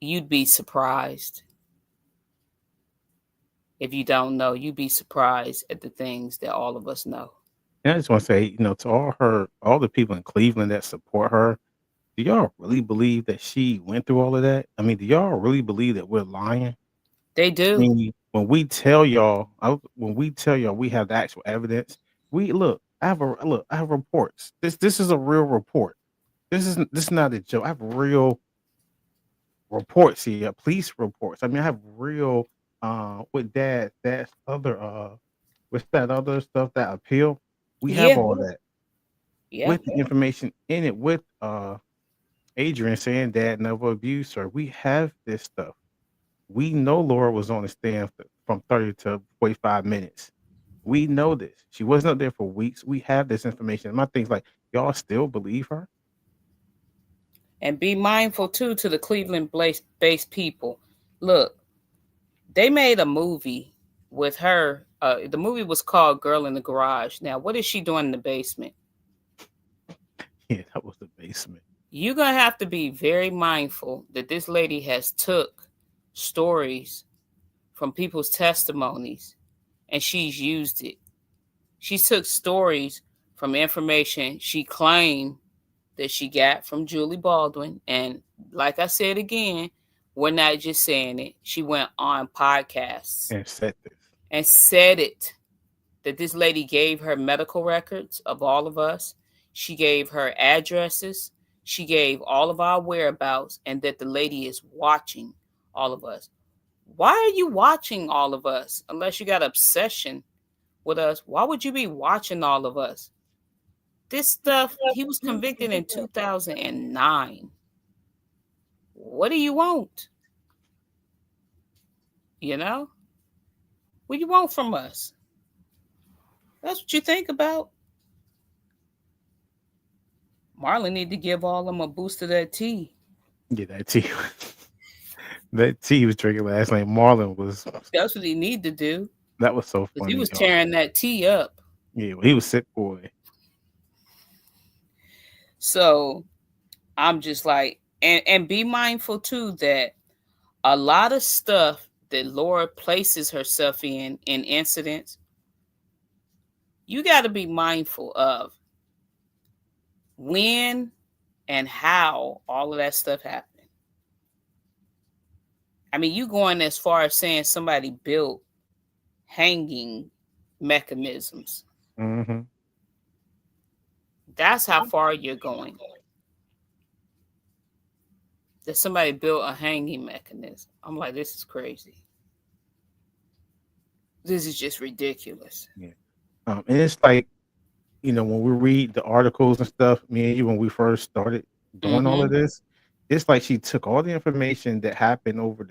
you'd be surprised if you don't know. You'd be surprised at the things that all of us know. And I just want to say, to all the people in Cleveland that support her, do y'all really believe that she went through all of that? I mean, do y'all really believe that we're lying? They I do. mean, when we tell y'all we have the actual evidence, we look. I have reports. This is a real report. this is not a joke. I have real reports here, police reports. I mean, I have real with that's other what's that other stuff that appeal. We have Yeah, all that yeah. with the information in it with Adrian saying dad never abused her. We have this stuff. We know Laura was on the stand from 30 to 45 minutes. We know this. She wasn't up there for weeks. We have this information. My thing's like, y'all still believe her? And be mindful too to the Cleveland based people. Look, they made a movie with her. The movie was called Girl in the Garage. Now, what is she doing in the basement? Yeah, that was the basement. You're going to have to be very mindful that this lady has took stories from people's testimonies and she's used it. She took stories from information she claimed that she got from Julie Baldwin. And like I said again, we're not just saying it. She went on podcasts And said this. and said it, that this lady gave her medical records of all of us. She gave her addresses. She gave all of our whereabouts, and that the lady is watching all of us. Why are you watching all of us? Unless you got obsession with us, why would you be watching all of us? This stuff, he was convicted in 2009. What do you want? You know? What do you want from us? That's what you think about. Marlon need to give all of them a boost of that tea. Yeah, that tea. That tea he was drinking last night. Marlon was That's what he need to do. that was so Because he funny, was y'all. tearing that tea up. Yeah, well, he was sick boy. So I'm just like, and be mindful too that a lot of stuff that Laura places herself in incidents, you got to be mindful of when and how all of that stuff happened. I mean, you going as far as saying somebody built hanging mechanisms. Mm-hmm. That's how far you're going. That somebody built a hanging mechanism. I'm like, this is crazy. This is just ridiculous. Yeah. And it's like, when we read the articles and stuff, me and you, when we first started doing all of Mm-hmm. this, it's like she took all the information that happened over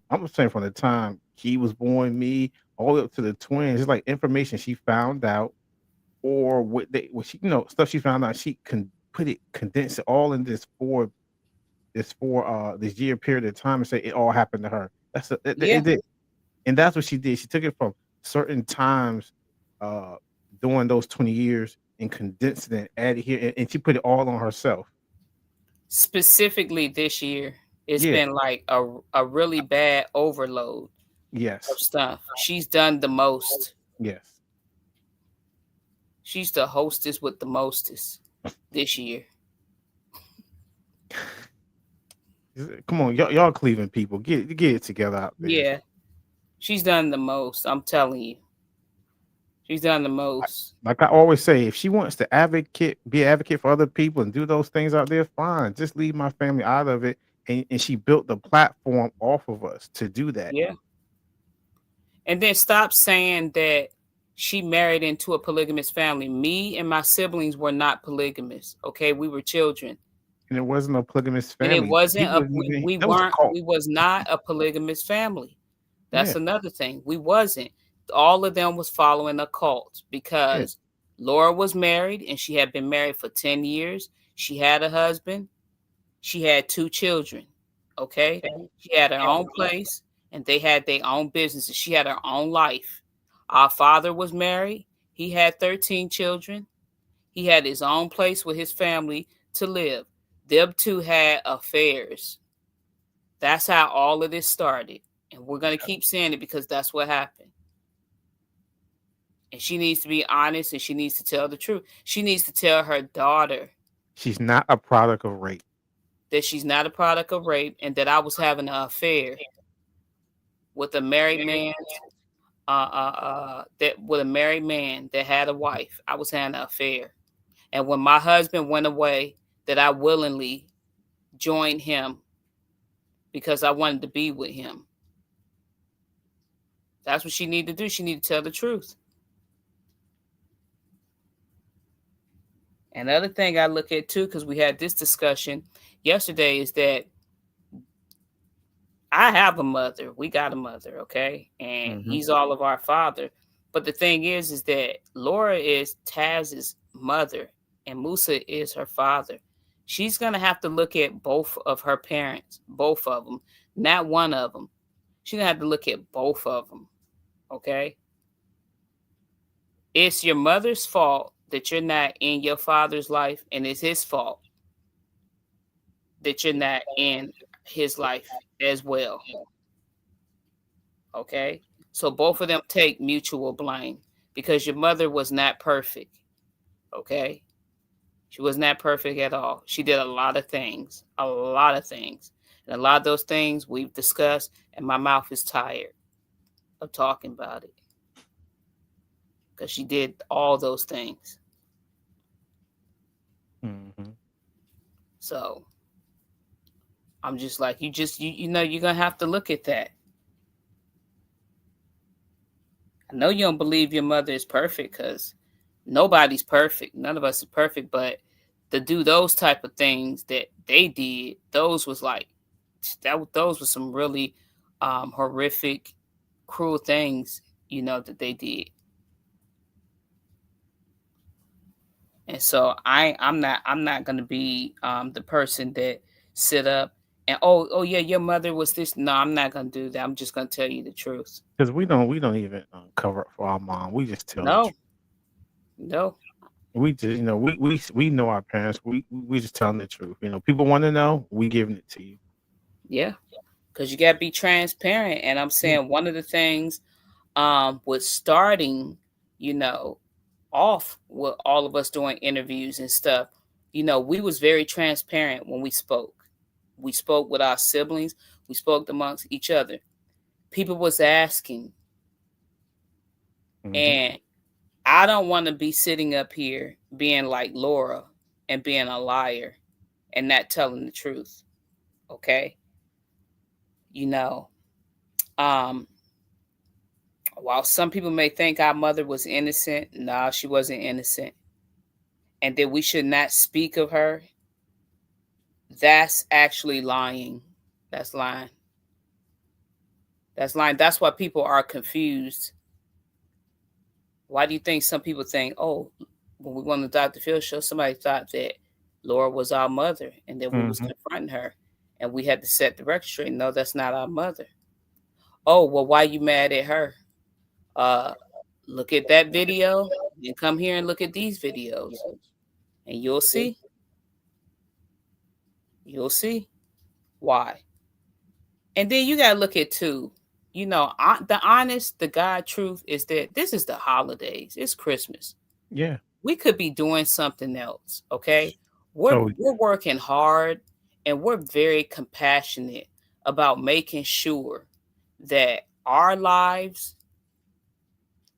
I'm saying from the time he was born, me, all the way up to the twins. It's like information she found out, or what she, stuff she found out. She can put it, condense it all in this year period of time and say it all happened to her. Yeah. It did, and that's what she did. She took it from certain times, uh, during those 20 years and condensed it and added here, and she put it all on herself. Specifically this year, it's Yeah. been like a really bad overload of Yes. stuff. She's done the most. Yes. She's the hostess with the mostest this year. Come on, y'all Cleveland people, get it together out there. Yeah. She's done the most. I'm telling you. She's done the I, most. like I always say, if she wants to be an advocate for other people and do those things out there, fine. Just leave my family out of it. And she built the platform off of us to do that. Yeah. And then stop saying that she married into a polygamous family. Me and my siblings were not polygamous. Okay, we were children, And it wasn't a polygamous and it family. wasn't He a wasn't even we that was a weren't cult. we was not a polygamous family. That's Yeah, another thing. We wasn't. All of them was following a cult yeah, because Laura was married and she had been married for 10 years. She had a husband. She had two children. Okay. She had her own place and they had their own businesses. She had her own life. Our father was married. He had 13 children. He had his own place with his family to live. Them two had affairs. That's how all of this started. And we're going to keep saying it because that's what happened. And she needs to be honest and she needs to tell the truth. She needs to tell her daughter she's not a product of rape. that she's not a product of rape and that I was having an affair with a married man, that with a married man that had a wife. I was having an affair. And when my husband went away, that I willingly joined him because I wanted to be with him. That's what she needed to do. She needed to tell the truth. Another thing I look at too, because we had this discussion yesterday, is that I have a mother. We got a mother, okay? And Mhm. he's all of our father. But the thing is that Laura is Taz's mother and Musa is her father. She's going to have to look at both of her parents, both of them, not one of them. She's going to have to look at both of them, okay? It's your mother's fault that you're not in your father's life, and it's his fault that you're not in his life as well. Okay. So both of them take mutual blame because your mother was not perfect. Okay. She was not perfect at all. She did a lot of things, a lot of things. And a lot of those things we've discussed, and my mouth is tired of talking about it because she did all those things. Mhm. So I'm just like, you know, you're going to have to look at that. I know you don't believe your mother is perfect because nobody's perfect. None of us is perfect, but to do those type of things that they did, those was like those were some really horrific, cruel things, you know, that they did. And so I'm not gonna be the person that sit up and oh yeah, your mother was this. No, I'm not gonna do that. I'm just gonna tell you the truth. Because we don't even cover up for our mom. We just tell the truth. No, no, We just we know our parents. We just telling the truth. People want to know. We giving it to you. yeah, because you gotta be transparent. And I'm Yeah. saying one of the things with starting, you know, off with all of us doing interviews and stuff, you know, we was very transparent when we spoke. We spoke with our siblings. We spoke amongst each other. People was asking, Mhm. and I don't want to be sitting up here being like Laura and being a liar and not telling the truth. Okay, you know, um, while some people may think our mother was innocent, no, she wasn't innocent, and that we should not speak of her, that's actually lying. That's lying. That's lying. That's why people are confused. Why do you think some people think, oh, when we went on the Dr. Phil show, somebody thought that Laura was our mother and that we was Mhm. confronting her and we had to set the record straight. No, that's not our mother. Oh, well, why you mad at her? Uh, look at that video and come here and look at these videos and you'll see. You'll see why. And then you gotta look at too. You know, the honest, the God truth is that this is the holidays. It's Christmas. Yeah. We could be doing something else. Okay, we're Oh we're working hard, and we're very compassionate about making sure that our lives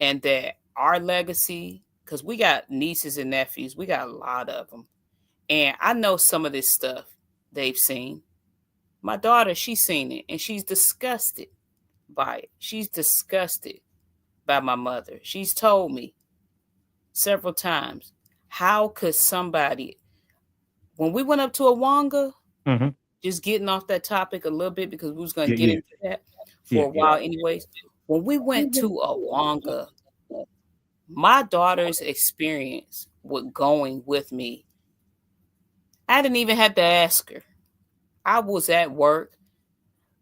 and that our legacy, because we got nieces and nephews, we got a lot of them, and I know some of this stuff they've seen. My daughter, she's seen it, and she's disgusted by it. She's disgusted by my mother. She's told me several times, how could somebody, when we went up to Awanga, Mhm. just getting off that topic a little bit because we was going to Yeah. get Yeah. into that Yeah. for a Yeah. while anyways. When we went to Awanga, my daughter's experience with going with me, I didn't even have to ask her. I was at work,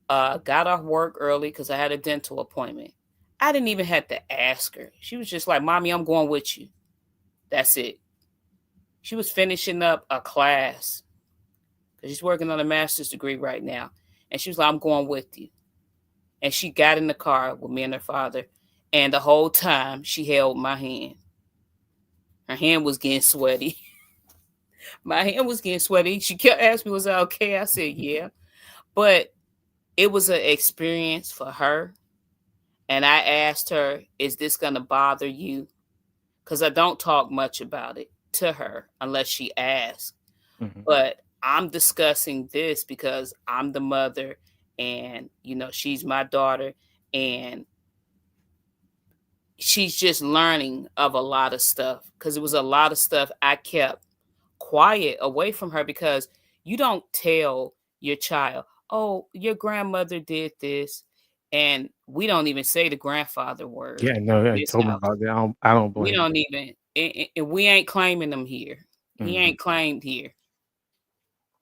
got off work early because I had a dental appointment. I didn't even have to ask her. She was just like, Mommy, I'm going with you. That's it. She was finishing up a class because she's working on a master's degree right now. And she was like, I'm going with you. And she got in the car with me and her father. And the whole time she held my hand. Her hand was getting sweaty. My hand was getting sweaty. She kept asking me, was I okay? I said, yeah. But it was an experience for her. And I asked her, is this going to bother you? Because I don't talk much about it to her unless she asks. Mhm. But I'm discussing this because I'm the mother and, she's my daughter, and she's just learning of a lot of stuff because it was a lot of stuff I kept quiet away from her because you don't tell your child, oh, your grandmother did this. And we don't even say the grandfather word Yeah, no, in yeah, you this told me house. about that. I don't We blame don't even, we ain't claiming them here. He you. ain't claimed here.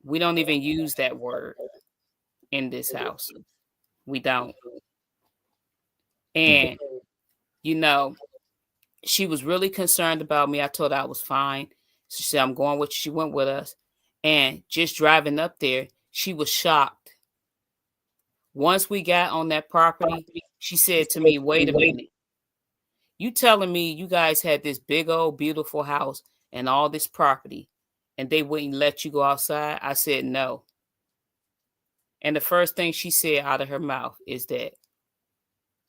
We don't even use that word in this house. We don't. Mhm. And, you know, she was really concerned about me. I told her I was fine. She said, I'm going with you. She went with us. And just driving up there, she was shocked. Once we got on that property, she said to me, wait a minute. You telling me you guys had this big old beautiful house and all this property and they wouldn't let you go outside? I said no. And the first thing she said out of her mouth is that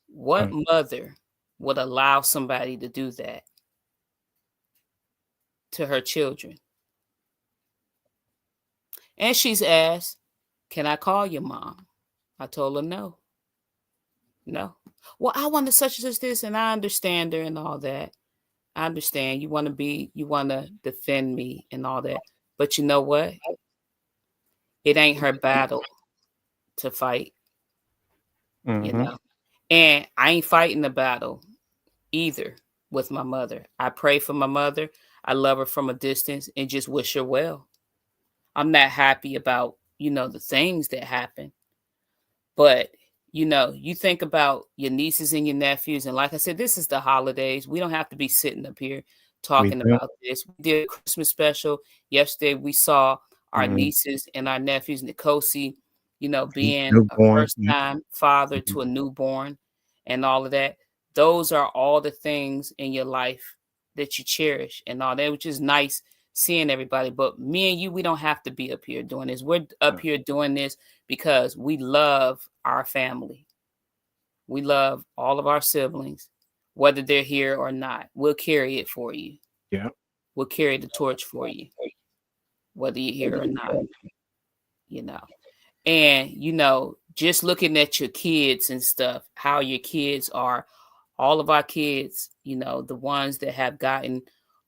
what Mm. mother would allow somebody to do that to her children? And she's asked, can I call your mom? I told her no. No. Well, I want to such and such this, and I understand her and all that. I understand you want to defend me and all that. But you know what? It ain't her battle to fight, you Mhm. know. And I ain't fighting the battle either with my mother. I pray for my mother. I love her from a distance and just wish her well. I'm not happy about, the things that happen. But, you think about your nieces and your nephews. And like I said, this is the holidays. We don't have to be sitting up here We talking do. about this. We did a Christmas special. Yesterday, we saw our Mhm. nieces and our nephews, Nikosi, New being a newborn. first time father Mhm. to a newborn and all of that. Those are all the things in your life that you cherish and all that, which is nice seeing everybody. But me and you, we don't have to be up here doing this. We're up Mm. here doing this because we love our family. We love all of our siblings, whether they're here or not. We'll carry it for you. Yeah. We'll carry the torch for you, whether you're here or not, you know. And, just looking at your kids and stuff, how your kids are, all of our kids, the ones that have gotten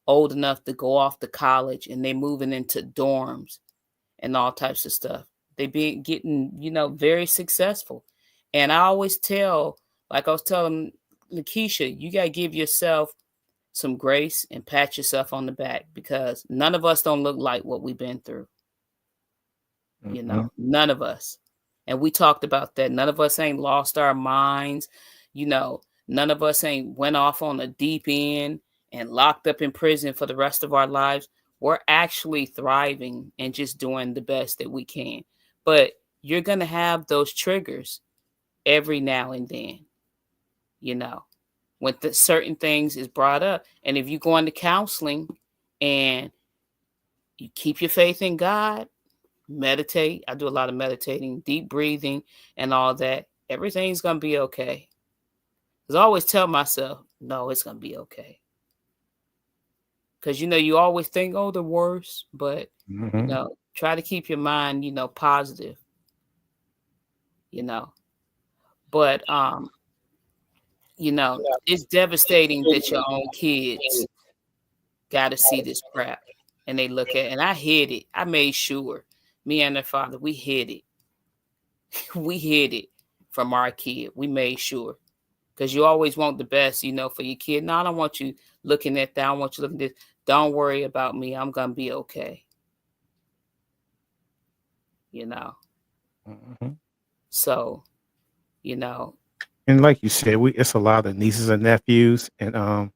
old enough to go off to college and they're moving into dorms and all types of stuff. They be getting, very successful. And I always tell, like I was telling Lakeisha, you gotta give yourself some grace and pat yourself on the back because none of us don't look like what we've been through. Mhm. None of us. And we talked about that. None of us ain't lost our minds. You know, none of us ain't went off on a deep end and locked up in prison for the rest of our lives. We're actually thriving and just doing the best that we can. But you're going to have those triggers every now and then, you know, when certain things is brought up. And if you go into counseling and you keep your faith in God, meditate. I do a lot of meditating, deep breathing, and all that. Everything's gonna be okay. Because I always tell myself, no, it's gonna be okay. Because you always think, oh, the worst, but Mhm. try to keep your mind, positive. You know, but it's devastating that your own kids got to see this crap, and they look at. And I hid it. I made sure. Me and their father, we hid it. We hid it from our kid. We made sure because you always want the best, for your kid. No, I don't want you looking at that. I don't want you looking at this. Don't worry about me. I'm gonna be okay. You know. Mhm. So, you know, And like you said, we it's a lot of nieces and nephews, and I'm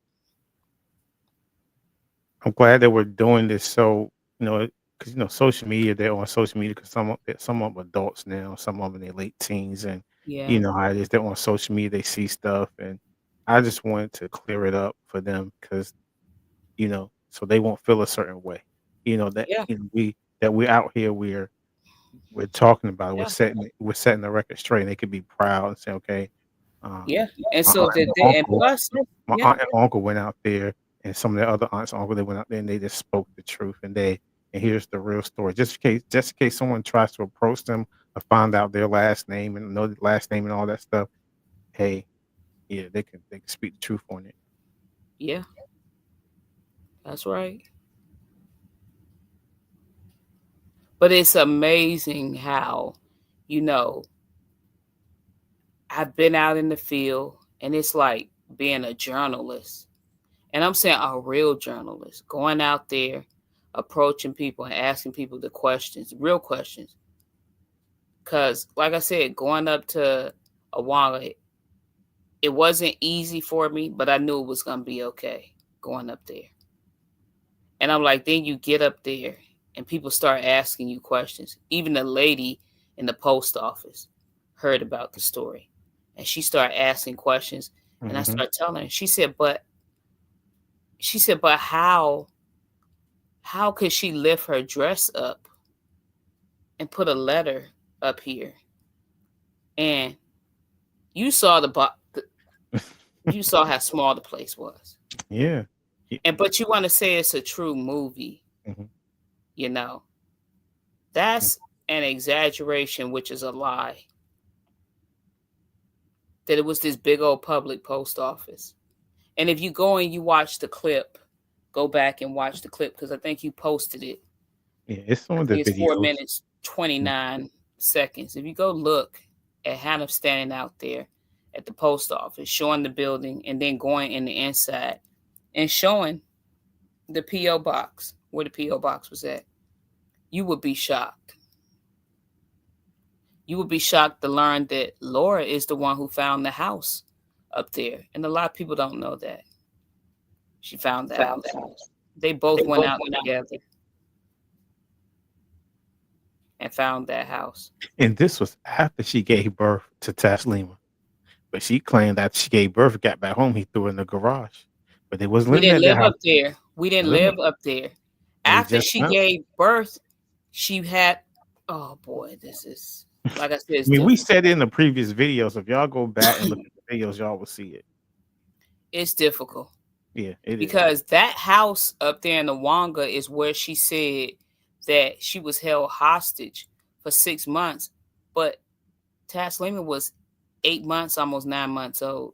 glad that we're doing this. So because social media, they're on social media because some of them adults now, some of them in their late teens, and you yeah, know how it is. They're on social media, they see stuff, and I just wanted to clear it up for them because so they won't feel a certain way. That yeah, we're out here, we're talking about it, yeah, we're setting the record straight, and they could be proud and say, okay, um, yeah. And my so aunt and that they, and uncle, plus, my yeah, aunt and uncle went out there, and some of their other aunts and uncle they went out there and they just spoke the truth, and they and here's the real story. Just in case someone tries to approach them or find out their last name and know the last name and all that stuff. Hey, yeah, they can speak the truth on it. Yeah, that's right. But it's amazing how, you know, I've been out in the field and it's like being a journalist. And I'm saying a real journalist, going out there, approaching people and asking people the questions, real questions. Because, like I said, going up to Awanga, it wasn't easy for me, but I knew it was going to be okay going up there. And I'm like, then you get up there and people start asking you questions. Even the lady in the post office heard about the story and she started asking questions. And I Hmm. started telling her, she said, but how could she lift her dress up and put a letter up here? And you saw you saw how small the place was. Yeah. And but you want to say it's a true movie, Mm-hmm. you know. That's an exaggeration, which is a lie. That it was this big old public post office. And if you go and you watch the clip, go back and watch the clip because I think you posted it. Yeah, it's I on the think it's four videos. minutes, 29 seconds. If you go look at Hannah standing out there at the post office, showing the building, and then going in the inside and showing the P.O. box, where the P.O. box was at, you would be shocked. You would be shocked to learn that Laura is the one who found the house up there. And a lot of people don't know that. She found the house. They both went out together and found that house. And this was after she gave birth to Taslima. But she claimed that she gave birth, got back home, he threw her in the garage. But they wasn't We living didn't at that live house. up there. We didn't Living, live up there. and he After just she found. gave birth, she had, oh boy, this is, like I said, I it's mean, we difficult. said it in the previous videos. If y'all go back and look at the videos, y'all will see it. It's difficult Yeah, it is. because that house up there in the Wanga is where she said that she was held hostage for 6 months. But Taslima was 8 months, almost 9 months old.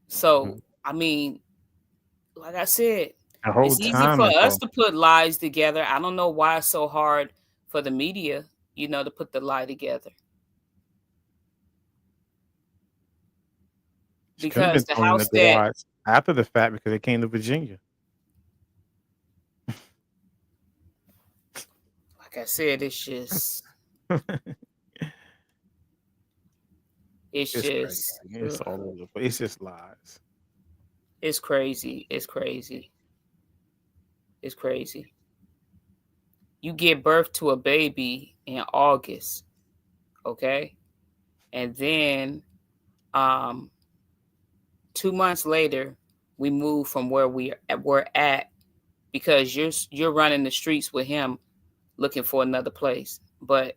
So, Mhm. I mean, like I said, The whole it's easy time for us ago. to put lies together. I don't know why it's so hard for the media, to put the lie together. She could have Because been the thrown in the house that, garage after the fact because they came to Virginia. like I said, it's It's crazy. just, It's ugh, all over the place. It's just lies. it's crazy. It's crazy. It's crazy. You give birth to a baby in August, okay? And then, um, 2 months later, we move from where we're at because you're running the streets with him looking for another place. But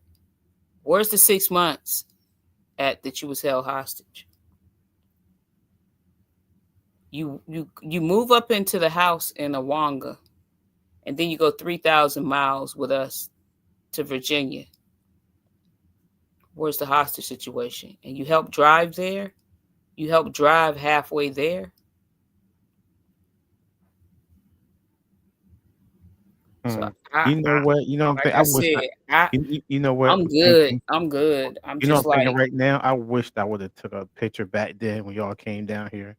where's the 6 months at that you was held hostage? You move up into the house in Awanga, and then you go 3,000 miles with us to Virginia. Where's the hostage situation? And you help drive there. You help drive halfway there. So Mm. You know what? You know what I'm like thinking? I I wish said, I. You know what I'm I'm good. thinking? I'm good. I'm You know just what I'm thinking like, right now? I wished I would have took a picture back then when y'all came down here.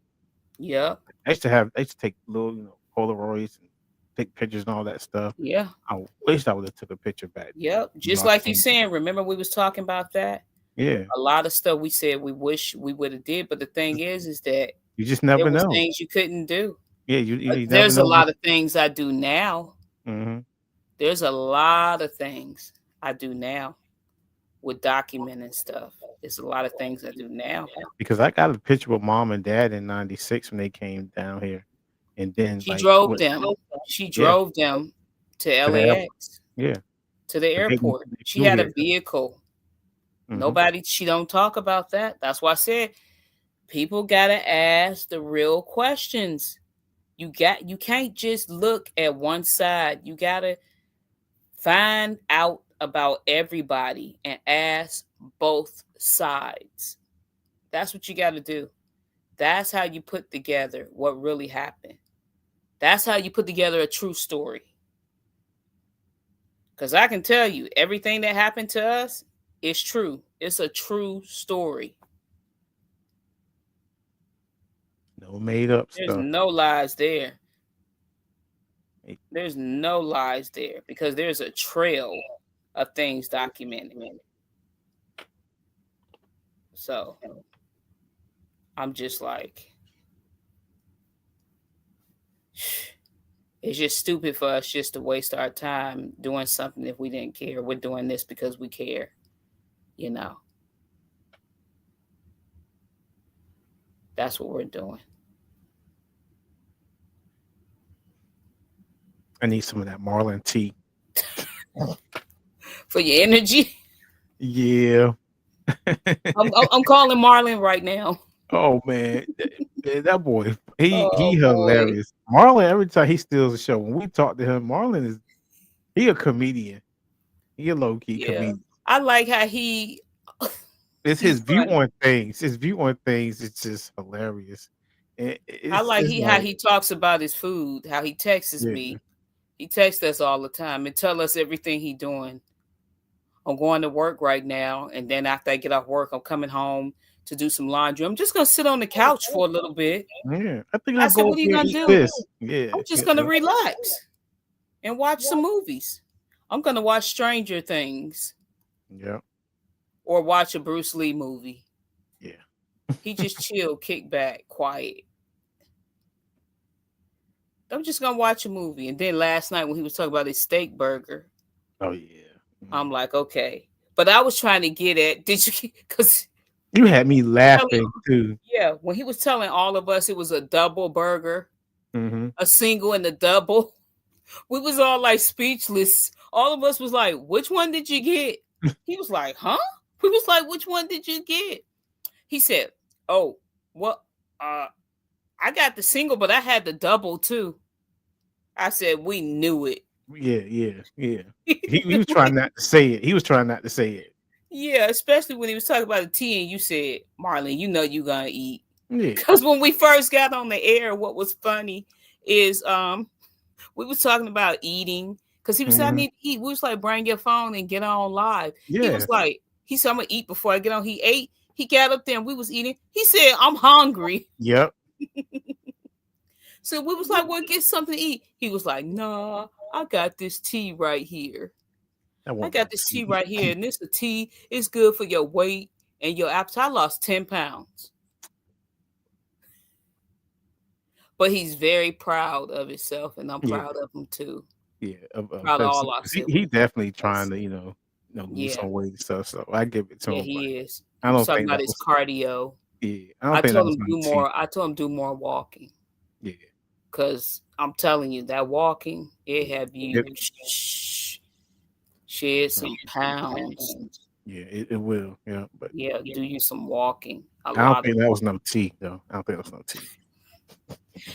yep, I used to take little, Polaroids and take pictures and all that stuff. yeah, I wish I would have took a picture back then yep. when Just y'all like you came. saying. Remember we was talking about that. Yeah, A lot of stuff we said we wish we would have did, but the thing is that you just there never was know. things you couldn't do. Yeah, you never There's a know what. lot of things I do now. Mhm. There's a lot of things I do now with documenting stuff. There's a lot of things I do now. Because I got a picture with mom and dad in '96 when they came down here, and then She like drove what? them. She Yeah, drove them to to the airport. LAX, Yeah, to the but airport. they She flew had a here. vehicle. Mhm. Nobody, she don't talk about that. That's why I said people gotta ask the real questions. You can't just look at one side. You gotta find out about everybody and ask both sides. That's what you got to do. That's how you put together what really happened. That's how you put together a true story. Because I can tell you, everything that happened to us is true. It's a true story. No made up There's stuff. no lies there. Hey, There's no lies there because there's a trail of things documented. So I'm just like, it's just stupid for us just to waste our time doing something if we didn't care. We're doing this because we care, you know. That's what we're doing. I need some of that Marlin tea. For your energy. Yeah. I'm calling Marlon right now. Oh man, that boy, he Oh boy. hilarious. Marlon, every time he steals a show, when we talk to him, Marlon is he a comedian. He a low key Yeah. comedian. I like how he It's his he's view funny. on things. His view on things. It's just hilarious. I like It's he how like he talks about his food, how he texts yeah me. He texts us all the time and tell us everything he doing. I'm going to work right now, and then after I get off work, I'm coming home to do some laundry. I'm just gonna sit on the couch for a little bit. yeah. I think I I'll said, go "What over are you here and gonna eat do?" this. Yeah, I'm just yeah, gonna yeah. relax and watch some movies. I'm gonna watch Stranger Things Yeah. or watch a Bruce Lee movie. Yeah. He just chill, kick back, quiet. I'm just gonna watch a movie. And then last night when he was talking about his steak burger, Oh yeah. I'm Mm. like, okay. But I was trying to get at did you because You had me telling laughing too. yeah, when he was telling all of us it was a double burger, Mm-hmm. a single and a double, we was all like speechless. All of us was like, which one did you get? He was like, huh? We was like, which one did you get? He said, oh, well, uh, I got the single, but I had the double too. I said, we knew it. Yeah, yeah, yeah. He was trying not to say it. He was trying not to say it. Yeah, especially when he was talking about the tea and you said, Marlon, you know you gonna eat. Yeah. Because when we first got on the air, what was funny is we was talking about eating because he was saying I Mm-hmm. need to eat. We was like, bring your phone and get on live. He was Yeah. like, he said, I'm gonna eat before I get on. He ate, he got up there and we was eating. He said, I'm hungry. Yep. So we was like, well, get something to eat. He was like, nah, I got this tea right here. That I won't got no this tea tea. right here, and this a tea. It's good for your weight and your appetite. I lost 10 pounds. But he's very proud of himself, and I'm Yeah. proud of him too. Yeah. Proud of Because all our he siblings. definitely trying 'Cause, to lose yeah, some weight and stuff. So I give it to yeah, him, but he is. He I was don't talking think about that his was cardio. yeah. I don't think that was no tea. I told him do more walking. Yeah. Cause I'm telling you, that walking, it have It, you shed uh, some pounds. yeah. It will. Yeah. But Yeah, do you some walking. A I don't lot of think that was no tea though. I don't think that was no tea.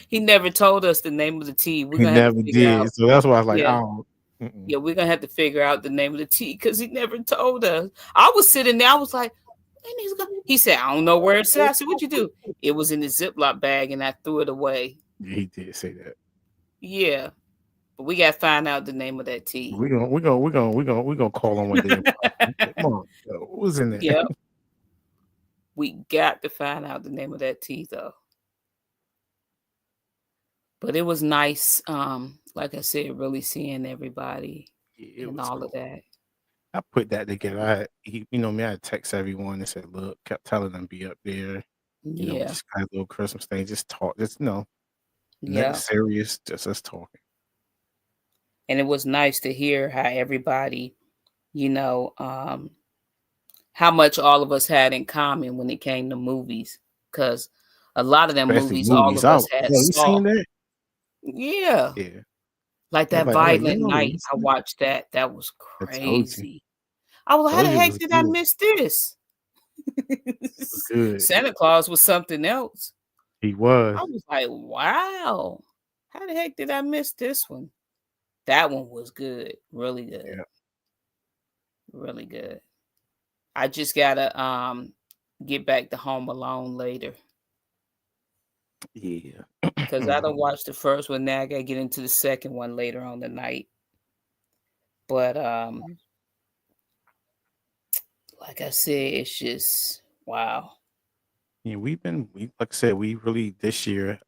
he never told us the name of the tea. We're He gonna have to never figure out. did. So that's why I was like, Yeah. I don't. Mm-mm. Yeah, we're gonna have to figure out the name of the tea because he never told us. I was sitting there, I was like, he said, I don't know where it's at. I said, what'd you do? It was in the Ziploc bag and I threw it away. Yeah, he did say that. Yeah, but we gotta find out the name of that tea. We gonna call him one day. Come on, yo, what was in there? Yeah, we got to find out the name of that tea though. But it was nice, like I said, really seeing everybody Yeah, it and was all of cool. that. I put that together. You know me, I text everyone and said, look, kept telling them be up there. We Yeah, just kind of little Christmas thing, just talk, just nothing yeah. serious, just us talking. And it was nice to hear how everybody, you know, how much all of us had in common when it came to movies. Because a lot of them Especially movies all movies. of us had Yo, you saw. seen that? Yeah. Yeah. Like I was that like, Violent yo, Night. you I seen it? watched that. That was I told you. crazy. I was like, how Told the you it heck was did I good. miss this? It was good. Santa Claus was something else. He was. I was like, wow. How the heck did I miss this one? That one was good. Really good. Yeah. Really good. I just gotta get back to Home Alone later Yeah. because I don't watch the first one now. I gotta get into the second one later on the night. But like I said, it's just wow. Yeah, we like I said, we really this year,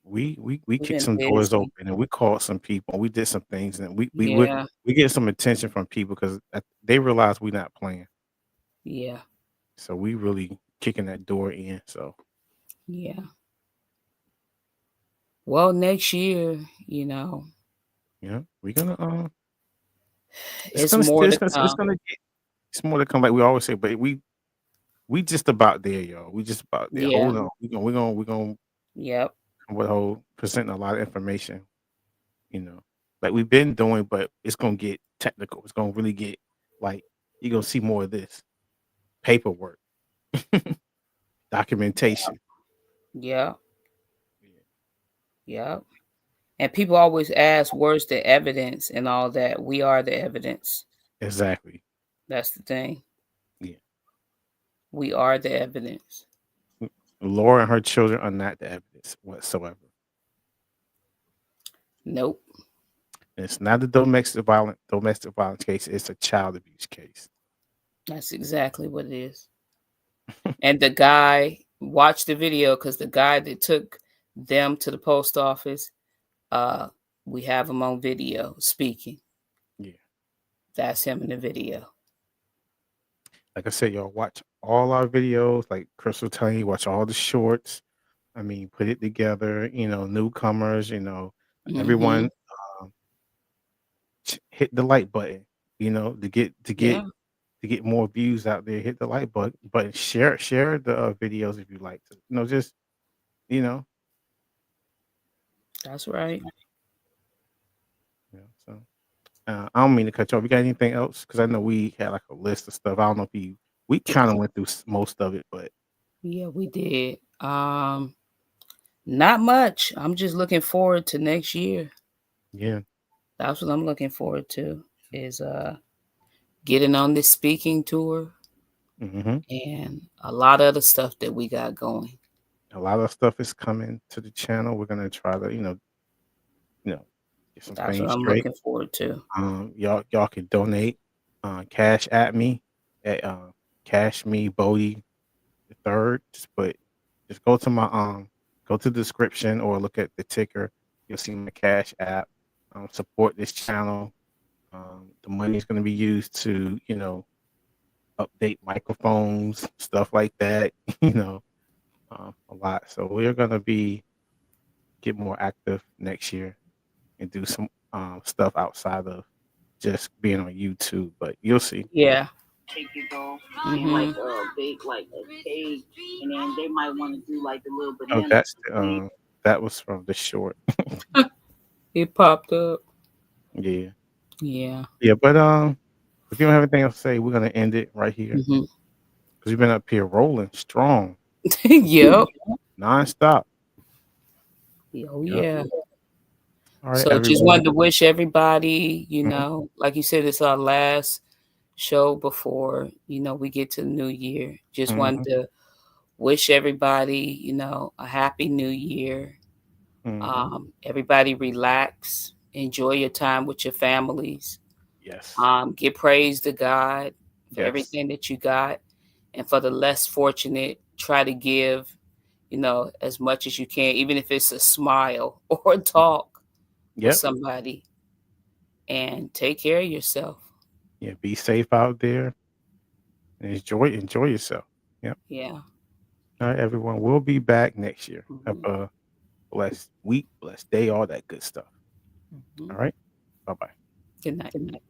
we We've kicked been some doors busy. open and we called some people. We did some things and Yeah, we get some attention from people because they realize we not playing. yeah, So we really kicking that door in. So yeah. Well, next year, yeah, we're gonna it's it's gonna more to it's come. gonna get it's more to come like we always say, but we just about there, y'all. We just about there. Yeah, Hold on. We're gonna yep, what whole presenting a lot of information, you know, like we've been doing, but it's gonna get technical. It's gonna really get like you're gonna see more of this paperwork, documentation. yep, Yeah, yep. And people always ask, where's the evidence and all that? We are the evidence. exactly. That's the thing. Yeah. We are the evidence. Laura and her children are not the evidence whatsoever. Nope. It's not a domestic violence case. It's a child abuse case. That's exactly what it is. And the guy, watch the video because the guy that took them to the post office, uh, we have him on video speaking. Yeah. That's him in the video. Like I said, y'all watch all our videos. Like Crystal telling you, watch all the shorts. I mean, put it together. Newcomers. Mm-hmm. Everyone um, hit the like button. To get Yeah, to get more views out there. Hit the like button. Share the videos if you like to. Just you know. that's right. So I don't mean to cut you off. You got anything else? Because I know we had like a list of stuff. I don't know if we kind of went through most of it, but Yeah, we did. Not much. I'm just looking forward to next year. yeah. That's what I'm looking forward to is getting on this speaking tour Hmm. and a lot of other stuff that we got going. A lot of stuff is coming to the channel. We're gonna try to you know get some That's what things I'm straight. looking forward to. Y'all can donate. Cash at me at Cash Me Bodie the third. Just go to the description or look at the ticker. You'll see my Cash app. Support this channel. The money is going to be used to update microphones, stuff like that. A lot. So we're going to be get more active next year and do some stuff outside of just being on YouTube. But you'll see. Yeah. Take your goal in like Hmm. a big like a cage, and then they might want to do like the little Oh, banana thing. that was from the short. It popped up. Yeah, Yeah. yeah. But if you don't have anything else to say, we're gonna end it right here Hmm. because we've been up here rolling strong, Yep. nonstop. Oh Yep. yeah. All right, So just everyone. wanted to wish everybody, Mhm, like you said, it's our last show before, we get to the new year. Just wanted mhm, to wish everybody, a happy new year. mhm. Everybody relax, enjoy your time with your families. Yes, Give praise to God for yes, everything that you got. And for the less fortunate, try to give, as much as you can, even if it's a smile or a talk with yep. somebody, and take care of yourself. Yeah, be safe out there and enjoy yourself. Yep. Yeah. All right, everyone. We'll be back next year. Have Hmm. a blessed week, blessed day, all that good stuff. Hmm. All right. Bye bye. Good night.